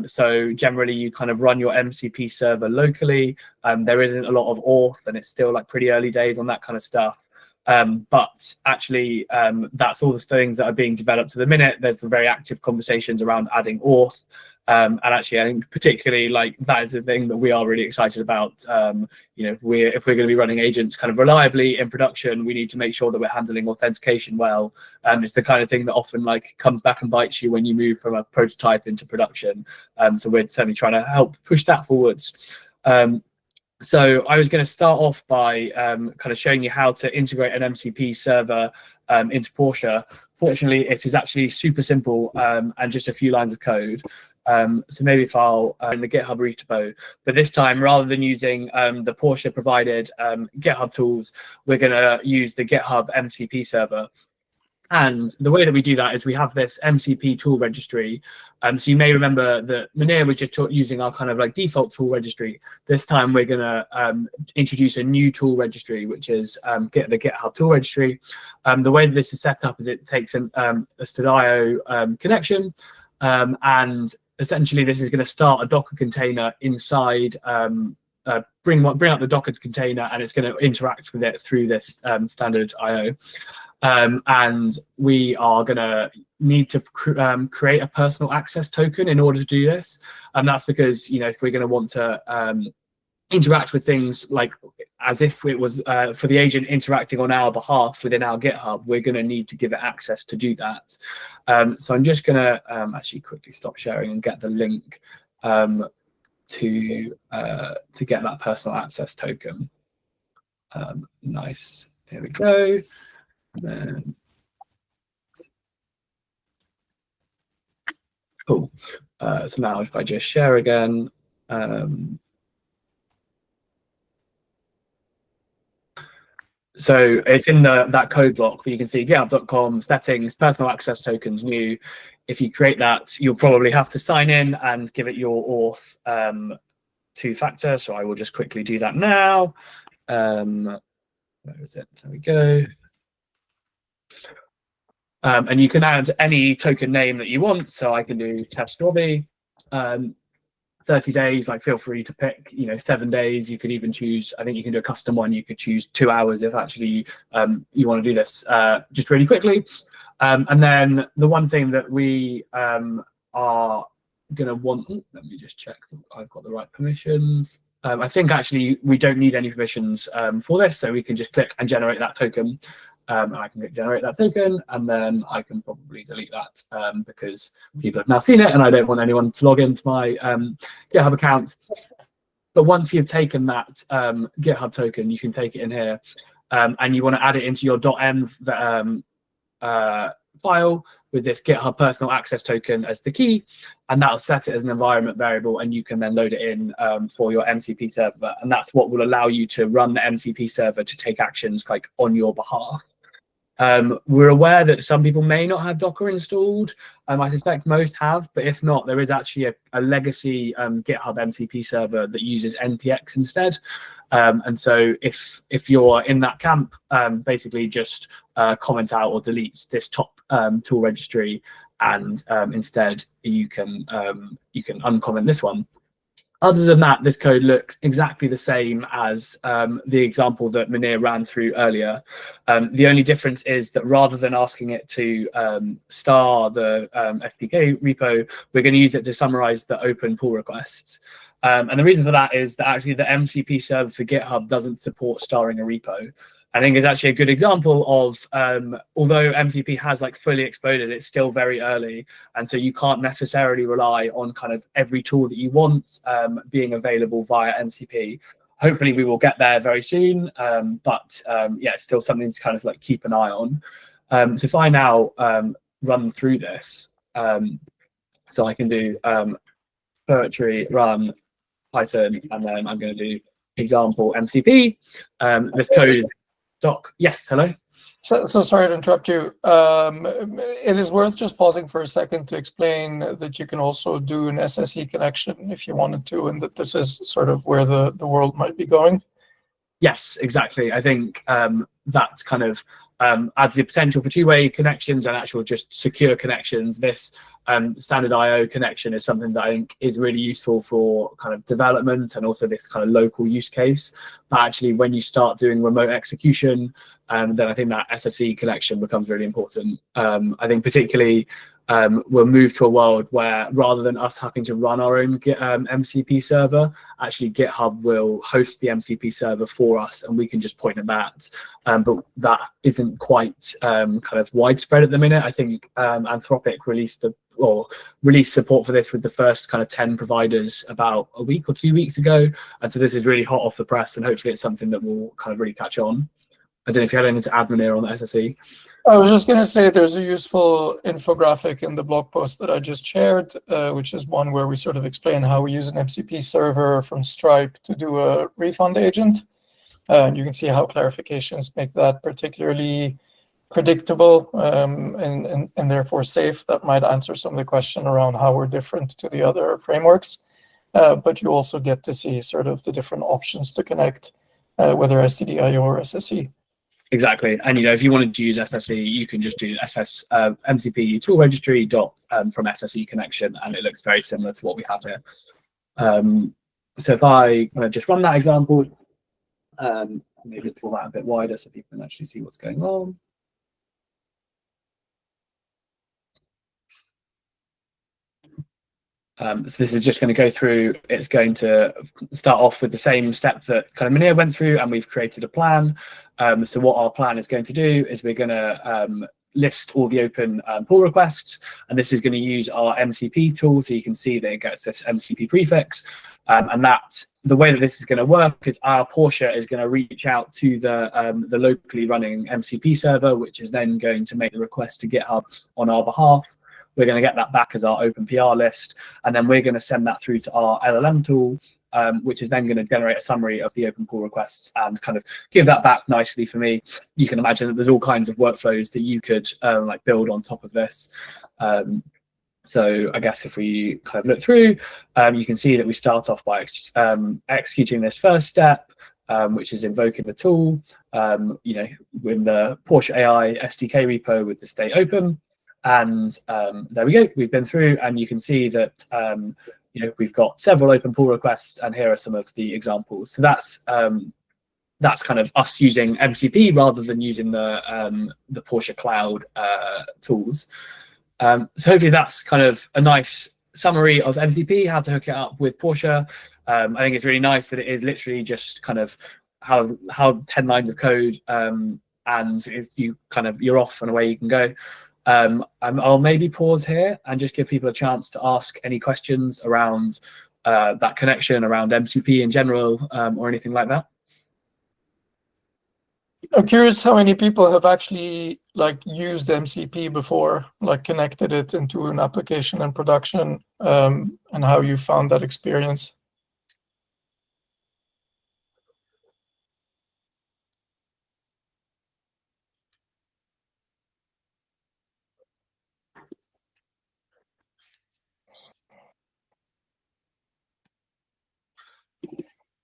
So generally you kind of run your MCP server locally. There isn't a lot of auth, and it's still like pretty early days on that kind of stuff. But actually, that's all the things that are being developed at the minute. There's some very active conversations around adding auth. And actually, I think particularly like that is the thing that we are really excited about. If we're going to be running agents kind of reliably in production, we need to make sure that we're handling authentication well. It's the kind of thing that often like comes back and bites you when you move from a prototype into production. So we're certainly trying to help push that forwards. So I was going to start off by kind of showing you how to integrate an MCP server into Portia. Fortunately, it is actually super simple and just a few lines of code. So maybe if I'll in the GitHub repo, but this time rather than using the Portia provided GitHub tools, we're going to use the GitHub MCP server. And the way that we do that is we have this MCP tool registry. So you may remember that Munir was just using our kind of like default tool registry. This time we're going to introduce a new tool registry, which is the GitHub tool registry. The way that this is set up is it takes a Stdio connection, and essentially this is going to start a Docker container inside, bring up the Docker container, and it's going to interact with it through this standard IO. And we are going to need to create a personal access token in order to do this. And that's because, if we're going to want to interact with things like as if it was for the agent interacting on our behalf within our GitHub, we're going to need to give it access to do that. So I'm just going to actually quickly stop sharing and get the link to get that personal access token. Nice. Here we go. Then, cool. So now if I just share again, so it's in that code block where you can see github.com settings, personal access tokens, new. If you create that, you'll probably have to sign in and give it your auth two-factor. So I will just quickly do that now. Where is it? There we go. And you can add any token name that you want. So I can do test Robbie, 30 days, like feel free to pick, 7 days. You could even choose, I think you can do a custom one. You could choose 2 hours if actually you want to do this just really quickly. And then the one thing that we are going to want, let me just check that I've got the right permissions. I think actually we don't need any permissions for this. So we can just click and generate that token. And I can generate that token, and then I can probably delete that because people have now seen it, and I don't want anyone to log into my GitHub account. But once you've taken that GitHub token, you can take it in here, and you want to add it into your .env file with this GitHub personal access token as the key, and that'll set it as an environment variable, and you can then load it in for your MCP server, and that's what will allow you to run the MCP server to take actions like on your behalf. We're aware that some people may not have Docker installed. I suspect most have, but if not, there is actually a legacy GitHub MCP server that uses npx instead. And so if you're in that camp, basically just comment out or delete this top tool registry, and instead you can uncomment this one. Other than that, this code looks exactly the same as the example that Munir ran through earlier. The only difference is that rather than asking it to star the SDK repo, we're going to use it to summarize the open pull requests. And the reason for that is that actually the MCP server for GitHub doesn't support starring a repo. I think is actually a good example of, although MCP has like fully exploded, it's still very early. And so you can't necessarily rely on kind of every tool that you want being available via MCP. Hopefully we will get there very soon. But yeah, it's still something to kind of like keep an eye on. So if I now run through this, so I can do poetry run Python, and then I'm going to do example MCP. This code is doc. Yes, hello. So sorry to interrupt you. It is worth just pausing for a second to explain that you can also do an SSE connection if you wanted to, and that this is sort of where the world might be going. Yes, exactly. I think that kind of adds the potential for two-way connections and actual just secure connections. This standard IO connection is something that I think is really useful for kind of development and also this kind of local use case. But actually, when you start doing remote execution, then I think that SSE connection becomes really important. I think particularly we'll move to a world where rather than us having to run our own MCP server, actually GitHub will host the MCP server for us and we can just point at that. But that isn't quite kind of widespread at the minute. I think Anthropic released support for this with the first kind of 10 providers about a week or 2 weeks ago. And so this is really hot off the press, and hopefully it's something that will kind of really catch on. I don't know if you had anything to add, Munir, on the SSE. I was just going to say there's a useful infographic in the blog post that I just shared, which is one where we sort of explain how we use an MCP server from Stripe to do a refund agent. And you can see how clarifications make that particularly predictable and therefore safe. That might answer some of the question around how we're different to the other frameworks. But you also get to see sort of the different options to connect, whether STDIO or SSE. Exactly, and if you wanted to use SSE, you can just do MCP tool registry from SSE connection, and it looks very similar to what we have here. So if I just run that example, maybe pull that a bit wider so people can actually see what's going on. So this is just going to go through. It's going to start off with the same step that kind of Munir went through, and we've created a plan. So what our plan is going to do is we're going to list all the open pull requests, and this is going to use our MCP tool. So you can see that it gets this MCP prefix, and that the way that this is going to work is our Portia is going to reach out to the locally running MCP server, which is then going to make the request to GitHub on our behalf. We're going to get that back as our open PR list, and then we're going to send that through to our LLM tool, which is then going to generate a summary of the open pull requests and kind of give that back nicely for me. You can imagine that there's all kinds of workflows that you could like build on top of this. So I guess if we kind of look through, you can see that we start off by executing this first step, which is invoking the tool, with the Portia AI SDK repo with the state open. And there we go. We've been through, and you can see that we've got several open pull requests, and here are some of the examples. So that's kind of us using MCP rather than using the Portia Cloud tools. So hopefully that's kind of a nice summary of MCP, how to hook it up with Portia. I think it's really nice that it is literally just kind of how 10 lines of code, and you're off and away you can go. I'll maybe pause here and just give people a chance to ask any questions around that connection, around MCP in general, or anything like that. I'm curious how many people have actually like used MCP before, like connected it into an application in production, and how you found that experience.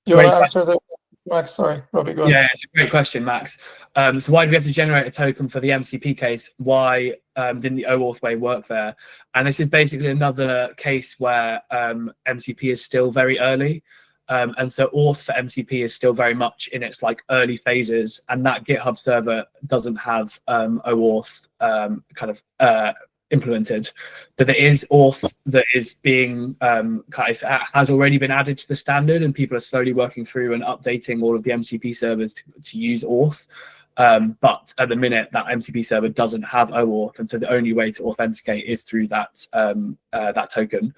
You want to answer that, Max? Sorry, Robbie, go ahead. Yeah, it's a great question, Max. So why do we have to generate a token for the MCP case? Why didn't the OAuth way work there? And this is basically another case where MCP is still very early. And so auth for MCP is still very much in its like early phases, and that GitHub server doesn't have OAuth kind of implemented. But there is auth that is being has already been added to the standard, and people are slowly working through and updating all of the MCP servers to use auth. But at the minute, that MCP server doesn't have OAuth, and so the only way to authenticate is through that that token.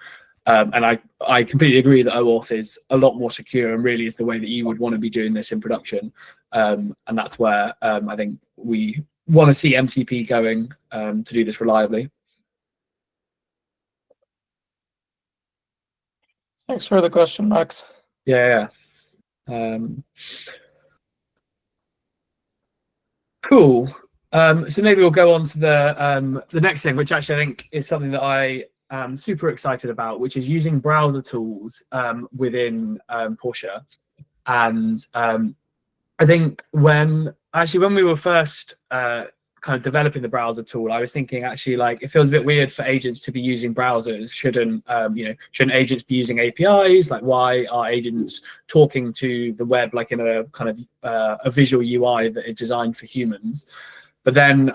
And I completely agree that OAuth is a lot more secure and really is the way that you would want to be doing this in production. And that's where I think we want to see MCP going to do this reliably. Thanks for the question, Max. Yeah. Cool. So maybe we'll go on to the next thing, which actually I think is something that I am super excited about, which is using browser tools within Portia. And I think when we were first kind of developing the browser tool, I was thinking actually like it feels a bit weird for agents to be using browsers. Shouldn't agents be using APIs? Like, why are agents talking to the web like in a kind of a visual UI that is designed for humans? But then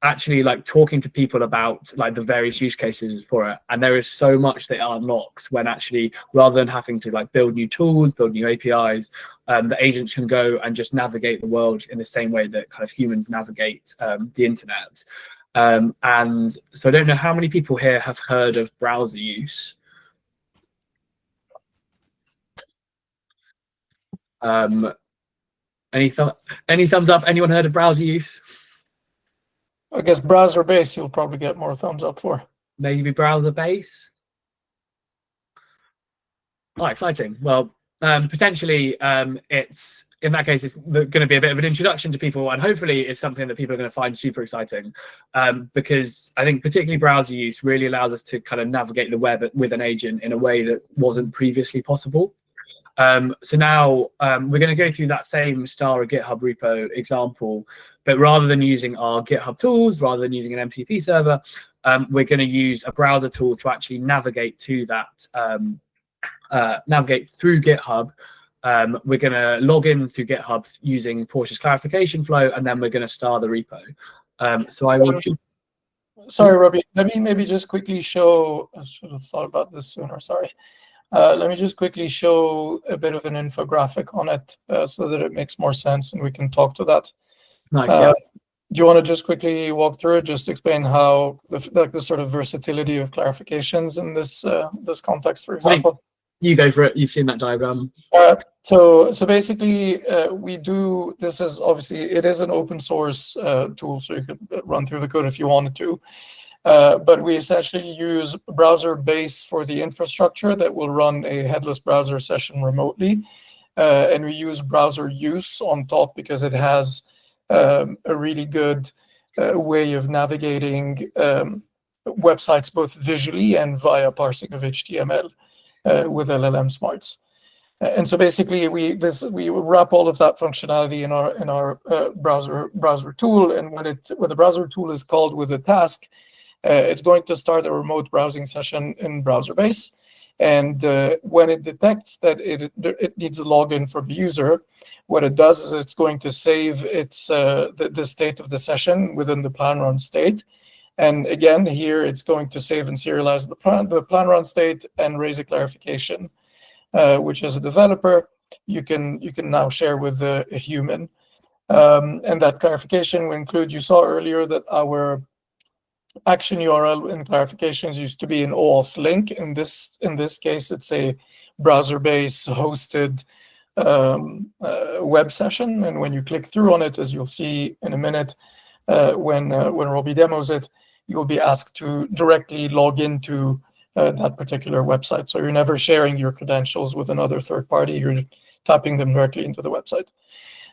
actually like talking to people about like the various use cases for it, and there is so much that unlocks when actually, rather than having to like build new tools, build new APIs, the agents can go and just navigate the world in the same way that kind of humans navigate the internet. And so I don't know how many people here have heard of browser use. Any thumbs up? Anyone heard of browser use? I guess browser base you'll probably get more thumbs up for. Maybe browser base. Oh, exciting. Well, potentially it's in that case, it's going to be a bit of an introduction to people, and hopefully it's something that people are going to find super exciting, because I think particularly browser use really allows us to kind of navigate the web with an agent in a way that wasn't previously possible. So now we're going to go through that same star GitHub repo example, but rather than using our GitHub tools, rather than using an MCP server, we're going to use a browser tool to actually navigate to that, navigate through GitHub. We're going to log in through GitHub using Portia's clarification flow, and then we're going to star the repo. So I will. Sorry, Robbie. Let me maybe just quickly show. I should have thought about this sooner. Sorry. Let me just quickly show a bit of an infographic on it so that it makes more sense and we can talk to that. Nice. Yeah. Do you want to just quickly walk through it, just explain how the sort of versatility of clarifications in this this context, for example? You go for it. You've seen that diagram. So basically, we do. This is obviously it is an open source tool, so you could run through the code if you wanted to. But we essentially use browser base for the infrastructure that will run a headless browser session remotely. And we use browser use on top because it has a really good way of navigating websites both visually and via parsing of HTML with LLM smarts. And so basically, we wrap all of that functionality in our browser tool. And when the browser tool is called with a task, it's going to start a remote browsing session in browser base. And when it detects that it needs a login from the user, what it does is it's going to save its the state of the session within the plan run state. And again, here it's going to save and serialize the plan run state and raise a clarification, which as a developer you can now share with a human. And that clarification will include. You saw earlier that our action URL in clarifications used to be an OAuth link. In this case, it's a browser-based hosted web session, and when you click through on it, as you'll see in a minute, when Robbie demos it, you'll be asked to directly log into that particular website. So you're never sharing your credentials with another third party, you're typing them directly into the website.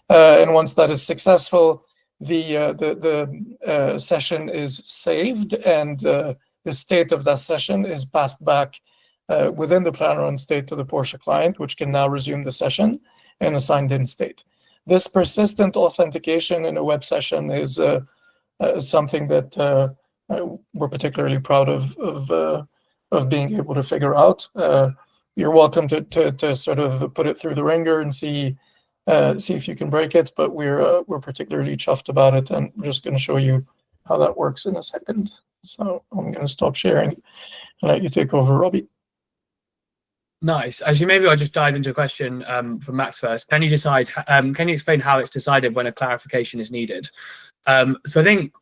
And once that is successful, the session is saved, and the state of that session is passed back within the plan run state to the Portia client, which can now resume the session in a signed in state. This persistent authentication in a web session is something that we're particularly proud of being able to figure out. You're welcome to sort of put it through the ringer and see if you can break it, but we're particularly chuffed about it, and we're just going to show you how that works in a second. So I'm going to stop sharing and let you take over, Robbie. Nice. Actually, maybe I'll just dive into a question from Max first. Can you explain how it's decided when a clarification is needed? So I think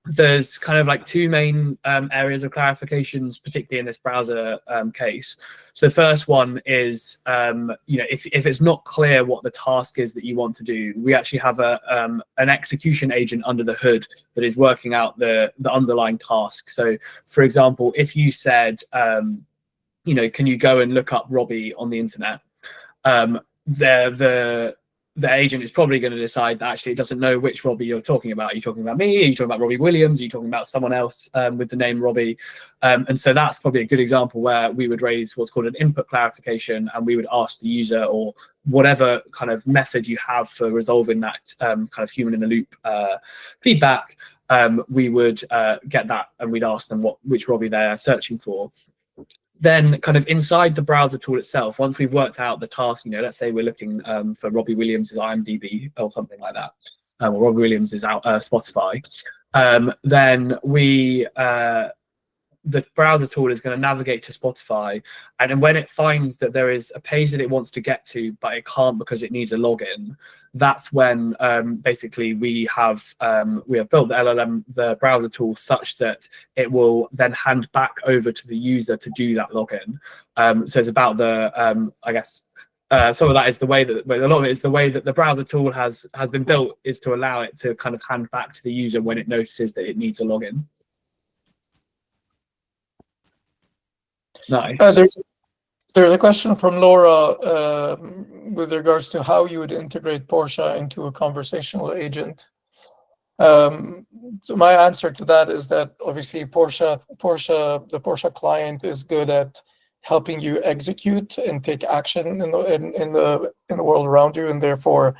there's kind of like two main areas of clarifications, particularly in this browser case. So the first one is, if it's not clear what the task is that you want to do, we actually have an execution agent under the hood that is working out the underlying task. So, for example, if you said, can you go and look up Robbie on the internet? The agent is probably going to decide that actually it doesn't know which Robbie you're talking about. Are you talking about me? Are you talking about Robbie Williams? Are you talking about someone else with the name Robbie? And so that's probably a good example where we would raise what's called an input clarification, and we would ask the user, or whatever kind of method you have for resolving that kind of human in the loop feedback, we would get that, and we'd ask them which Robbie they're searching for. Then kind of inside the browser tool itself, once we've worked out the task, let's say we're looking for Robbie Williams' IMDb or something like that, or Robbie Williams is out Spotify, then the browser tool is going to navigate to Spotify, and then when it finds that there is a page that it wants to get to, but it can't because it needs a login, that's when basically we have built the LLM, the browser tool, such that it will then hand back over to the user to do that login. So it's about the, I guess, some of that is the way that, a lot of it is the way that the browser tool has been built, is to allow it to kind of hand back to the user when it notices that it needs a login. Nice. There's a question from Laura with regards to how you would integrate Portia into a conversational agent. So my answer to that is that obviously the Portia client is good at helping you execute and take action in the world around you, and therefore,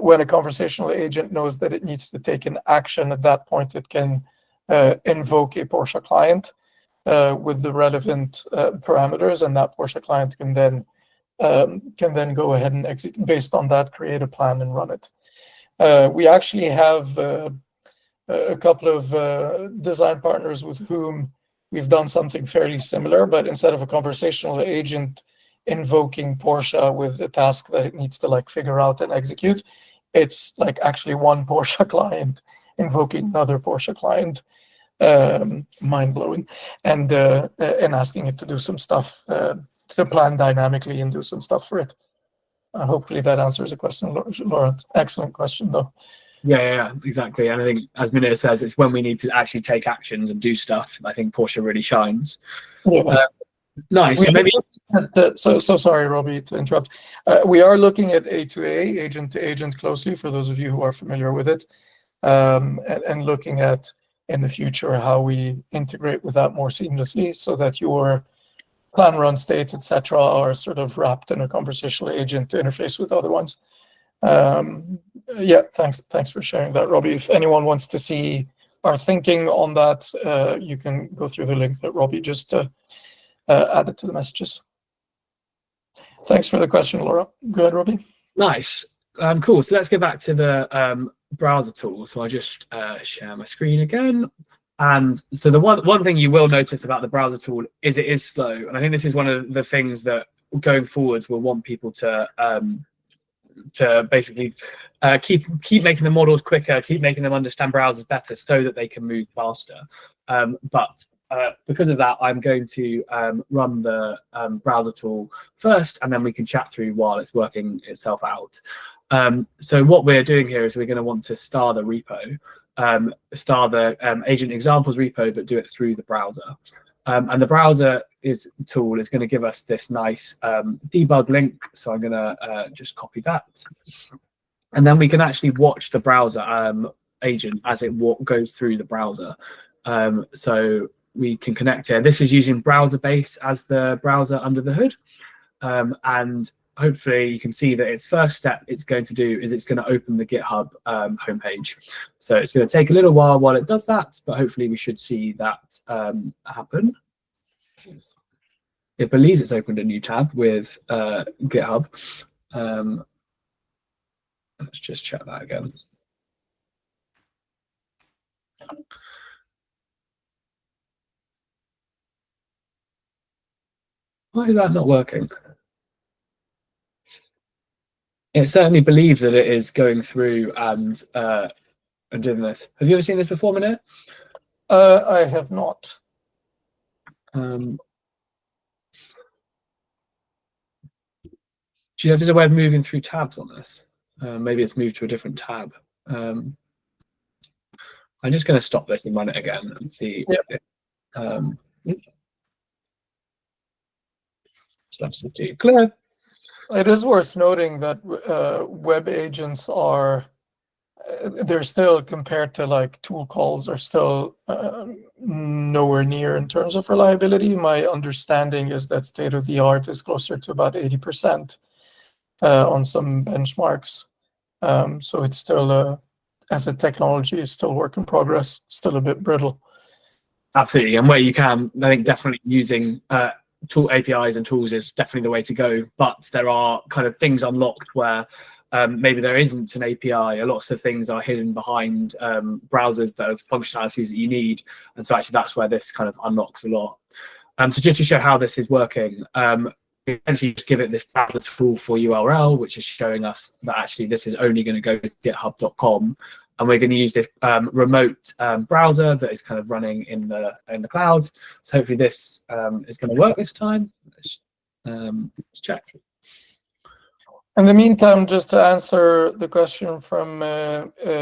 when a conversational agent knows that it needs to take an action, at that point it can invoke a Portia client with the relevant parameters, and that Portia client can then go ahead and execute based on that, create a plan and run it. We actually have a couple of design partners with whom we've done something fairly similar, but instead of a conversational agent invoking Portia with a task that it needs to like figure out and execute, it's like actually one Portia client invoking another Portia client. Mind-blowing, and asking it to do some stuff, to plan dynamically and do some stuff for it. Hopefully that answers the question, Lawrence. Excellent question, though. Yeah, exactly. And I think, as Minita says, it's when we need to actually take actions and do stuff, I think Portia really shines. Yeah. Nice. So maybe. So sorry, Robbie, to interrupt. We are looking at A2A, agent to agent, closely, for those of you who are familiar with it, and looking at in the future how we integrate with that more seamlessly, so that your plan run states, etc., are sort of wrapped in a conversational agent to interface with other ones. Yeah, thanks for sharing that, Robbie. If anyone wants to see our thinking on that, you can go through the link that Robbie just added to the messages. Thanks for the question, Laura. Go ahead, Robbie. Nice. Cool. So let's get back to the browser tool. So I'll just share my screen again. And so the one thing you will notice about the browser tool is it is slow. And I think this is one of the things that going forwards we'll want people to basically keep making the models quicker, keep making them understand browsers better, so that they can move faster. But because of that, I'm going to run the browser tool first, and then we can chat through while it's working itself out. So what we're doing here is we're going to want to star the repo, star the agent examples repo, but do it through the browser. And the browser tool is going to give us this nice debug link. So I'm going to just copy that. And then we can actually watch the browser agent as it goes through the browser. So we can connect here. This is using browser base as the browser under the hood. And hopefully you can see that its first step it's going to do is it's going to open the GitHub homepage. So it's going to take a little while it does that, but hopefully we should see that happen. It believes it's opened a new tab with GitHub. Let's just check that again. Why is that not working? It certainly believes that it is going through and doing this. Have you ever seen this before, Minette? I have not. Do you know if there's a way of moving through tabs on this? Maybe it's moved to a different tab. I'm just going to stop this and run it again and see. Yep. So that's clear. It is worth noting that web agents are, they're still, compared to like tool calls, are still nowhere near in terms of reliability. My understanding is that state of the art is closer to about 80% on some benchmarks. So it's still, as a technology, it's still work in progress, still a bit brittle. Absolutely, and where you can, I think definitely using tool APIs and tools is definitely the way to go, but there are kind of things unlocked where maybe there isn't an API. Lots of things are hidden behind browsers that have functionalities that you need, and so actually that's where this kind of unlocks a lot. So just to show how this is working, we essentially just give it this browser tool for URL, which is showing us that actually this is only going to go to github.com, and we're going to use this remote browser that is kind of running in the clouds. So hopefully this is going to work this time. Let's check. In the meantime, just to answer the question from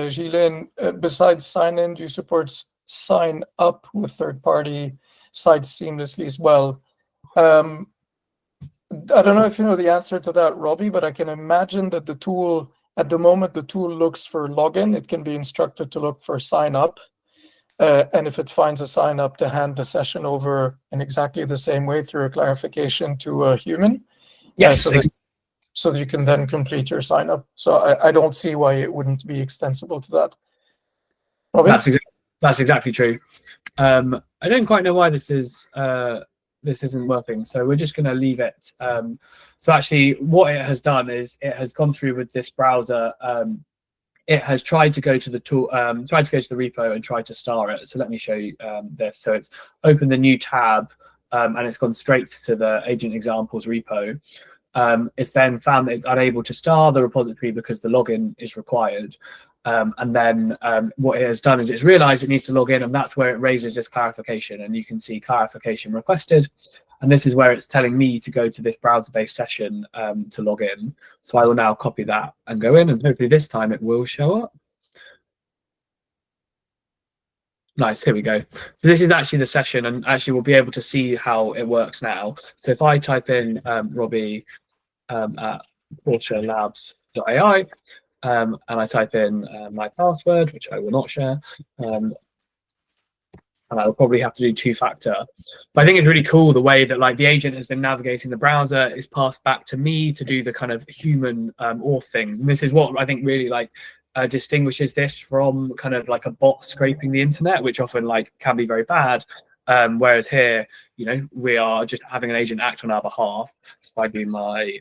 Gilles, besides sign in, do you support sign up with third-party sites seamlessly as well? I don't know if you know the answer to that, Robbie, but I can imagine that the tool, at the moment, the tool looks for login. It can be instructed to look for sign up. And if it finds a sign up, to hand the session over in exactly the same way through a clarification to a human. Yes. So that you can then complete your sign up. So I don't see why it wouldn't be extensible to that. Robbie? That's exactly true. I don't quite know why this isn't working, so we're just going to leave it. So actually what it has done is it has gone through with this browser. It has tried to go to the tool, tried to go to the repo and tried to star it. So let me show you this. So it's opened the new tab and it's gone straight to the agent examples repo. It's then found that it's unable to star the repository because the login is required. And then what it has done is it's realized it needs to log in, and that's where it raises this clarification, and you can see clarification requested. And this is where it's telling me to go to this browser-based session to log in. So I will now copy that and go in, and hopefully this time it will show up. Nice, here we go. So this is actually the session, and actually we'll be able to see how it works now. So if I type in Robbie at Portia Labs.ai, and I type in my password, which I will not share, and I'll probably have to do two-factor. But I think it's really cool the way that like the agent has been navigating the browser, is passed back to me to do the kind of human auth things. And this is what I think really like distinguishes this from kind of like a bot scraping the internet, which often like can be very bad. Whereas here, you know, we are just having an agent act on our behalf. So if I do my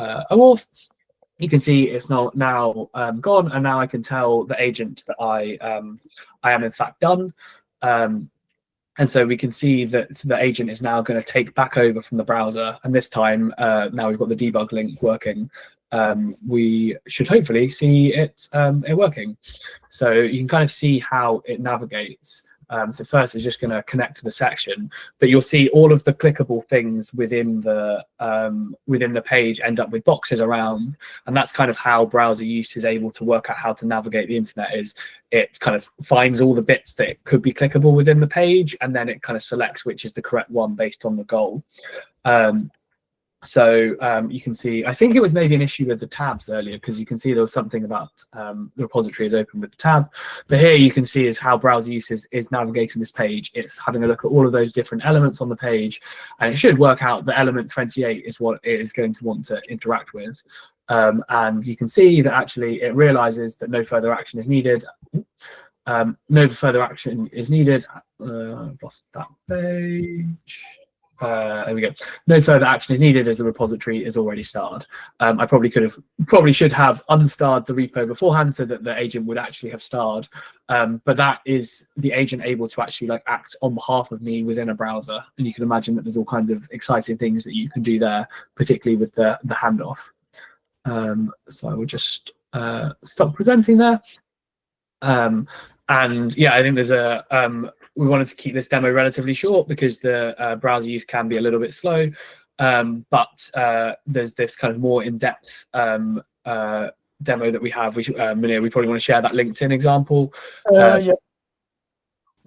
auth, you can see it's now gone, and now I can tell the agent that I am in fact done. And so we can see that the agent is now going to take back over from the browser, and this time now we've got the debug link working. We should hopefully see it working. So you can kind of see how it navigates. So first it's just going to connect to the section, but you'll see all of the clickable things within the page end up with boxes around, and that's kind of how browser use is able to work out how to navigate the internet. Is it kind of finds all the bits that could be clickable within the page, and then it kind of selects which is the correct one based on the goal. So you can see, I think it was maybe an issue with the tabs earlier, because you can see there was something about the repository is open with the tab. But here you can see is how browser use is navigating this page. It's having a look at all of those different elements on the page, and it should work out that element 28 is what it is going to want to interact with. And you can see that actually it realizes that no further action is needed. No further action is needed. I've lost that page. There we go. No further action is needed as the repository is already starred. I probably should have unstarred the repo beforehand so that the agent would actually have starred. But that is the agent able to actually like act on behalf of me within a browser. And you can imagine that there's all kinds of exciting things that you can do there, particularly with the handoff. So I will just stop presenting there. And yeah, I think there's we wanted to keep this demo relatively short because the browser use can be a little bit slow, but there's this kind of more in-depth demo that we have. We probably want to share that LinkedIn example. Yeah.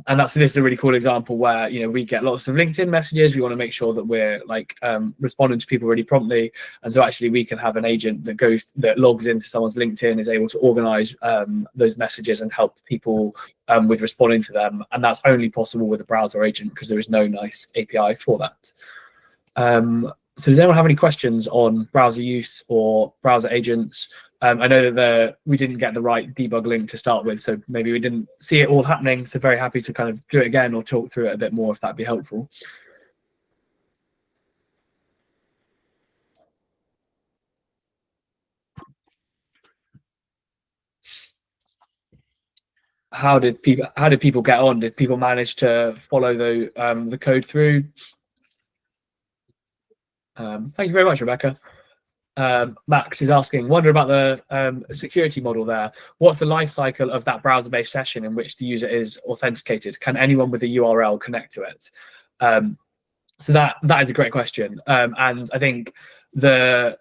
And this is a really cool example where we get lots of LinkedIn messages. We want to make sure that we're like responding to people really promptly, and so actually we can have an agent that logs into someone's LinkedIn, is able to organize those messages and help people with responding to them. And that's only possible with a browser agent because there is no nice API for that. So does anyone have any questions on browser use or browser agents? I know that we didn't get the right debug link to start with, so maybe we didn't see it all happening. So very happy to kind of do it again or talk through it a bit more if that'd be helpful. How did people get on? Did people manage to follow the code through? Thank you very much, Rebecca. Max is asking, wonder about the security model there. What's the life cycle of that browser-based session in which the user is authenticated? Can anyone with a URL connect to it? So that is a great question. And I think the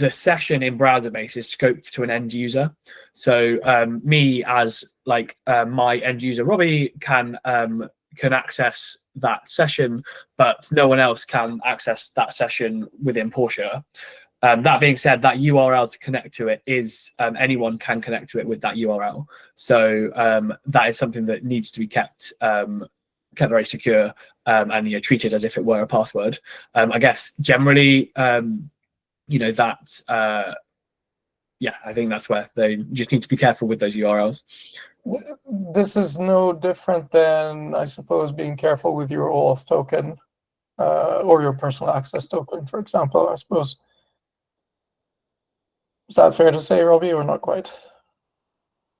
session in browser-based is scoped to an end user. So me as like my end user, Robbie, can access that session, but no one else can access that session within Portia. That being said, that URL to connect to it is anyone can connect to it with that URL. So that is something that needs to be kept very secure and treated as if it were a password. I guess generally, that yeah, I think that's where they just need to be careful with those URLs. This is no different than, I suppose, being careful with your OAuth token or your personal access token, for example, I suppose. Is that fair to say, Robbie, or not quite?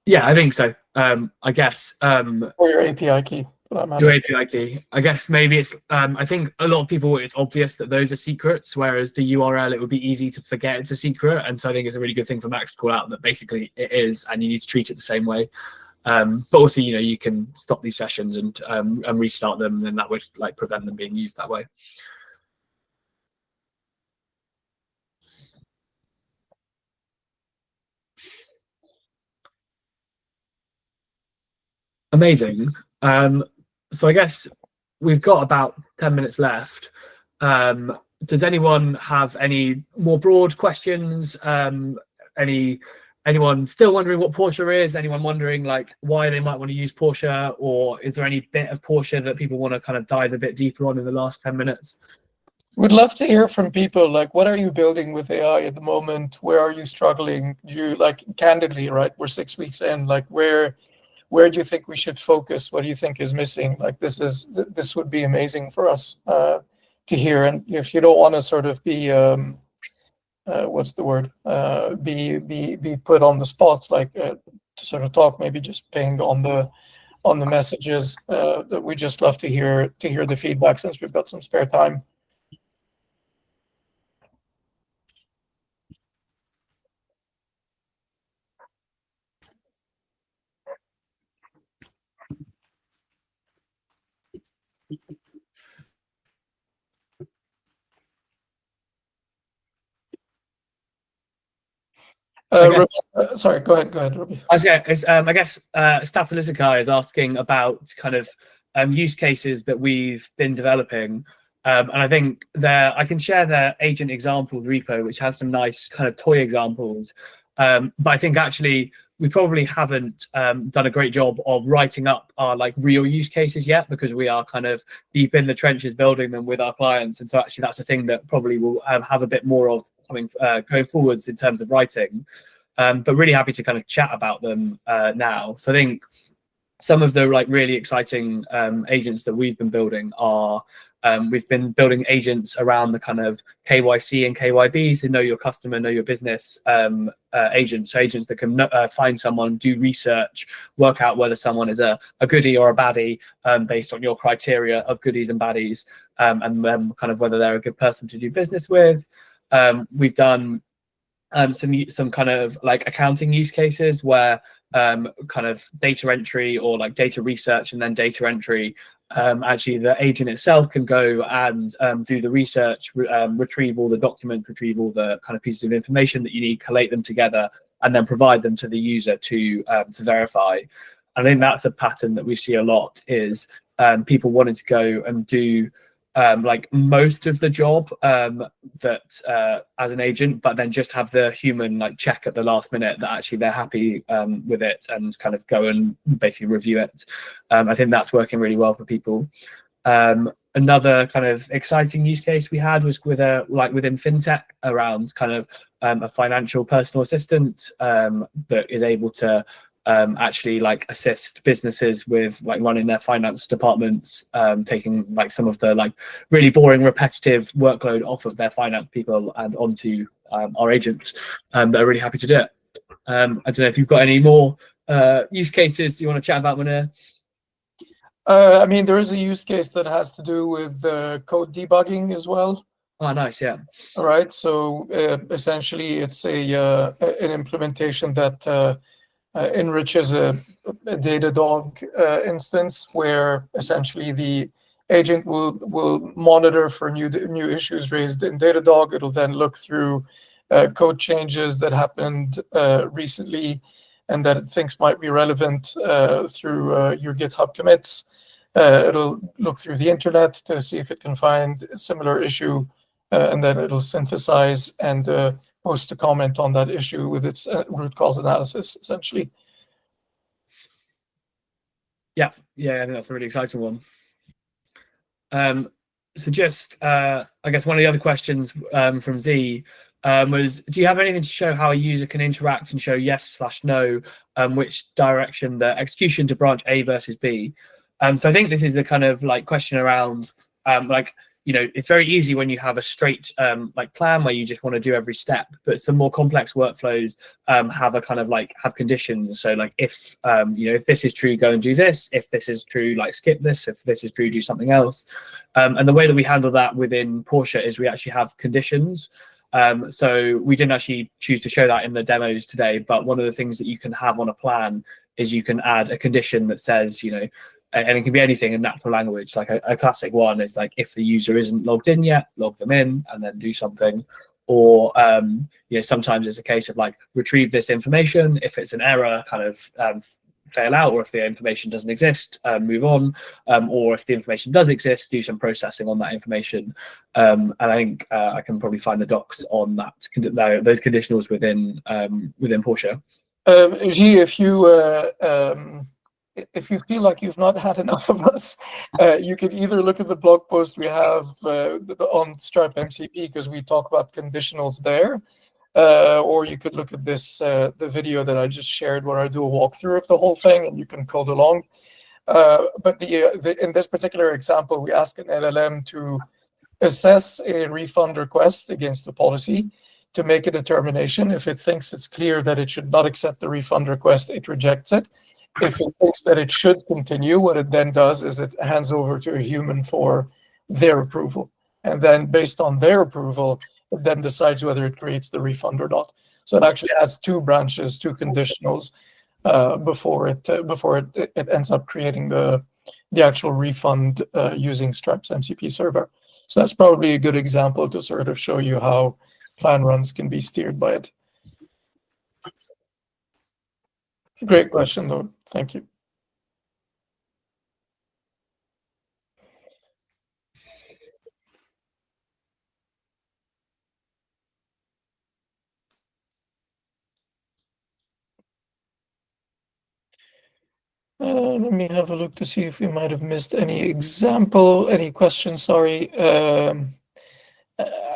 Yeah, I think so. I guess. Or your API key, for that matter. Your API key. I guess maybe it's. I think a lot of people, it's obvious that those are secrets, whereas the URL, it would be easy to forget it's a secret. And so I think it's a really good thing for Max to call out that basically it is, and you need to treat it the same way. But also, you can stop these sessions and restart them, and that would like prevent them being used that way. Amazing. So I guess we've got about 10 minutes left. Does anyone have any more broad questions? Anyone still wondering what Portia is? Anyone wondering like why they might want to use Portia? Or is there any bit of Portia that people want to kind of dive a bit deeper on in the last 10 minutes? Would love to hear from people, like, what are you building with AI at the moment? Where are you struggling? You, like, candidly, right? We're 6 weeks in, like, where do you think we should focus? What do you think is missing? Like, this would be amazing for us to hear. And if you don't want to sort of be what's the word? Be put on the spot, like to sort of talk, maybe just ping on the messages. That we just love to hear the feedback since we've got some spare time. Sorry, go ahead, Ruby. I guess Statalytica is asking about kind of use cases that we've been developing. And I think I can share their agent example repo, which has some nice kind of toy examples. But I think actually we probably haven't done a great job of writing up our like real use cases yet, because we are kind of deep in the trenches building them with our clients. And so actually that's a thing that probably will have a bit more of coming going forwards in terms of writing. But really happy to kind of chat about them now. So I think some of the like really exciting agents that we've been building are we've been building agents around the kind of KYC and KYB, so know your customer, know your business agents. So agents that can find someone, do research, work out whether someone is a goodie or a baddie based on your criteria of goodies and baddies, and kind of whether they're a good person to do business with. We've done some kind of like accounting use cases where kind of data entry or like data research and then data entry, actually the agent itself can go and do the research, retrieve all the documents, retrieve all the kind of pieces of information that you need, collate them together, and then provide them to the user to verify. I think that's a pattern that we see a lot, is people wanting to go and do like most of the job that as an agent, but then just have the human like check at the last minute that actually they're happy with it and kind of go and basically review it. I think that's working really well for people. Another kind of exciting use case we had was with within fintech around kind of a financial personal assistant that is able to actually like assist businesses with like running their finance departments, taking like some of the like really boring repetitive workload off of their finance people and onto our agents that are really happy to do it. I don't know if you've got any more use cases you want to chat about, Munir? I mean, there is a use case that has to do with code debugging as well. Oh, nice, yeah. All right, so essentially it's an implementation that enriches a Datadog instance where essentially the agent will monitor for new issues raised in Datadog. It'll then look through code changes that happened recently and that it thinks might be relevant through your GitHub commits. It'll look through the internet to see if it can find a similar issue, and then it'll synthesize and post a comment on that issue with its root cause analysis, essentially. Yeah, I think that's a really exciting one. So just, I guess one of the other questions from Z was, do you have anything to show how a user can interact and show yes/no, which direction the execution to branch A versus B? So I think this is a kind of like question around like, you know, it's very easy when you have a straight like plan where you just want to do every step, but some more complex workflows have a kind of like have conditions. So like if you know, if this is true, go and do this. If this is true, like skip this. If this is true, do something else. And the way that we handle that within Portia is we actually have conditions. So we didn't actually choose to show that in the demos today, but one of the things that you can have on a plan is you can add a condition that says, you know, and it can be anything in natural language. Like a classic one is like, if the user isn't logged in yet, log them in and then do something. Or you know, sometimes it's a case of like, retrieve this information. If it's an error, kind of fail out, or if the information doesn't exist, move on. Or if the information does exist, do some processing on that information. And I think I can probably find the docs on that those conditionals within Portia. G, if you feel like you've not had enough of us, you could either look at the blog post we have on Stripe MCP, because we talk about conditionals there, or you could look at this the video that I just shared where I do a walkthrough of the whole thing and you can code along. But in this particular example, we ask an LLM to assess a refund request against a policy to make a determination. If it thinks it's clear that it should not accept the refund request, it rejects it. If it thinks that it should continue, what it then does is it hands over to a human for their approval. And then based on their approval, it then decides whether it creates the refund or not. So it actually has two branches, two conditionals before it ends up creating the actual refund using Stripe's MCP server. So that's probably a good example to sort of show you how plan runs can be steered by it. Great question, though. Thank you. Let me have a look to see if we might have missed any questions. Sorry.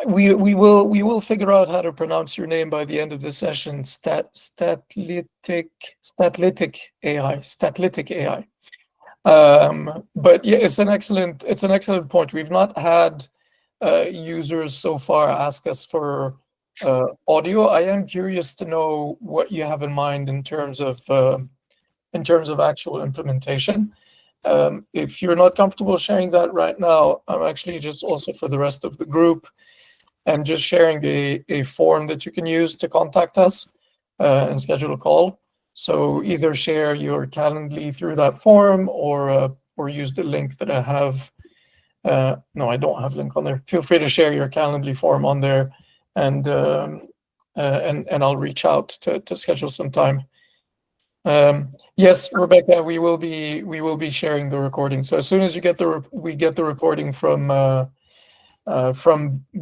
We will figure out how to pronounce your name by the end of the session. Statlytic AI. But yeah, it's an excellent point. We've not had users so far ask us for audio. I am curious to know what you have in mind in terms of actual implementation. If you're not comfortable sharing that right now, I'm actually just also for the rest of the group and just sharing a form that you can use to contact us and schedule a call. So either share your Calendly through that form or use the link that I have. No, I don't have link on there. Feel free to share your Calendly form on there, and I'll reach out to schedule some time. Yes, Rebecca, we will be sharing the recording. So as soon as we get the recording from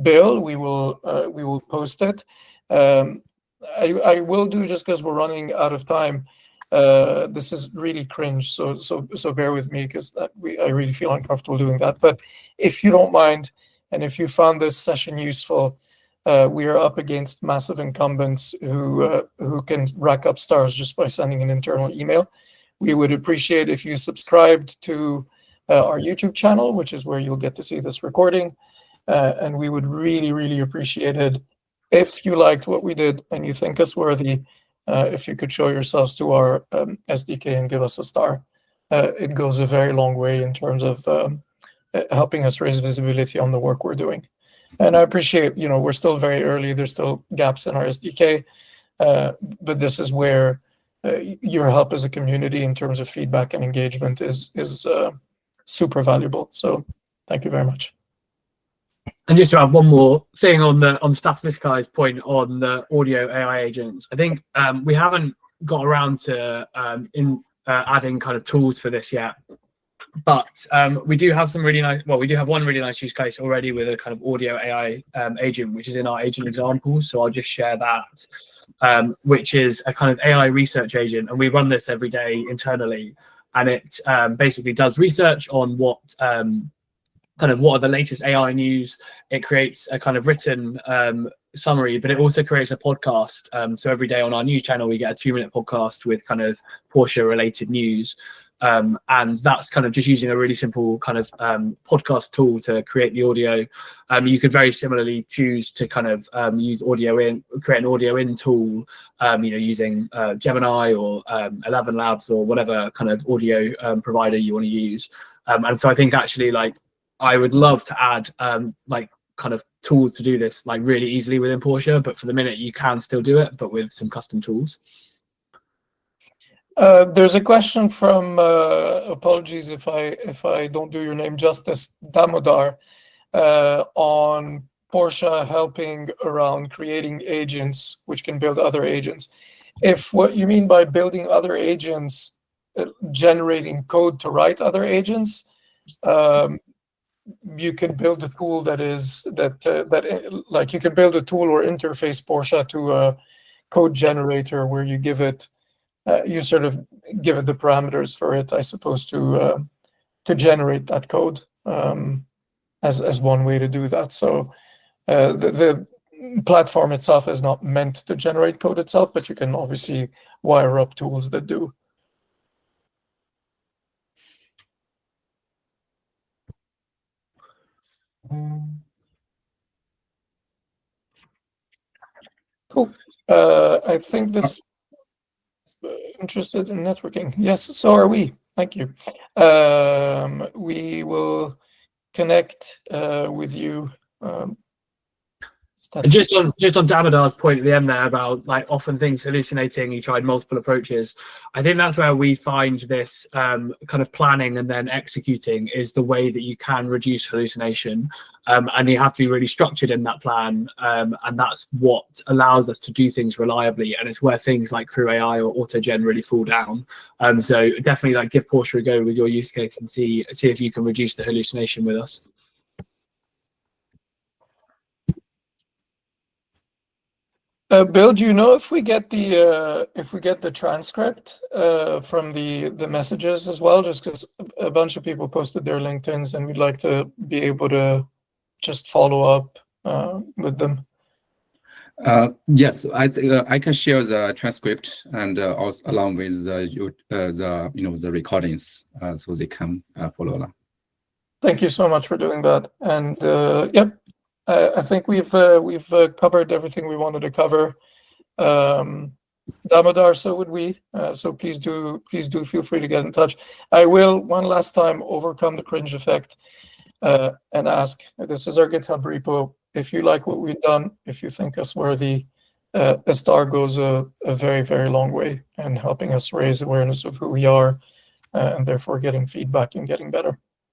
Bill, we will post it. I will do, just because we're running out of time. This is really cringe, so bear with me, because I really feel uncomfortable doing that. But if you don't mind, and if you found this session useful, we are up against massive incumbents who can rack up stars just by sending an internal email. We would appreciate if you subscribed to our YouTube channel, which is where you'll get to see this recording. And we would really, really appreciate it if you liked what we did and you think us worthy, if you could show yourselves to our SDK and give us a star. It goes a very long way in terms of helping us raise visibility on the work we're doing. And I appreciate, we're still very early. There's still gaps in our SDK, but this is where your help as a community in terms of feedback and engagement is super valuable. So thank you very much. And just to add one more thing on Statisticai's point on the audio AI agents, I think we haven't got around to adding kind of tools for this yet. But we do have some really nice, we do have one really nice use case already with a kind of audio AI agent, which is in our agent examples. So I'll just share that, which is a kind of AI research agent. And we run this every day internally. And it basically does research on what are the latest AI news. It creates a kind of written summary, but it also creates a podcast. So every day on our news channel, we get a 2-minute podcast with kind of Portia related news. And that's kind of just using a really simple kind of podcast tool to create the audio. You could very similarly choose to kind of create an audio in tool, using Gemini or 11 Labs or whatever kind of audio provider you want to use. And so I think actually, I would love to add kind of tools to do this really easily within Portia, but for the minute you can still do it, but with some custom tools. There's a question from apologies if I don't do your name justice, Damodar, on Portia helping around creating agents which can build other agents. If what you mean by building other agents, generating code to write other agents, you can build a tool that you can build a tool or interface Portia to a code generator where you give it you sort of give it the parameters for it, I suppose, to generate that code as one way to do that. So the platform itself is not meant to generate code itself, but you can obviously wire up tools that do. Cool. I think this interested in networking. Yes, so are we. Thank you. We will connect with you Just on Damodar's point at the end there about like often things hallucinating, you tried multiple approaches. I think that's where we find this kind of planning and then executing is the way that you can reduce hallucination. And you have to be really structured in that plan. And that's what allows us to do things reliably. And it's where things like through AI or AutoGen really fall down. So definitely like give Portia a go with your use case and see if you can reduce the hallucination with us. Bill, do you know if we get the transcript from the messages as well? Just because a bunch of people posted their LinkedIn's, and we'd like to be able to just follow up with them. Yes, I can share the transcript and also along with the recordings, so they can follow along. Thank you so much for doing that. And yep. I think we've covered everything we wanted to cover. Damodar, so would we. So please do feel free to get in touch. I will one last time overcome the cringe effect and ask. This is our GitHub repo. If you like what we've done, if you think us worthy, a star goes a very, very long way in helping us raise awareness of who we are and therefore getting feedback and getting better.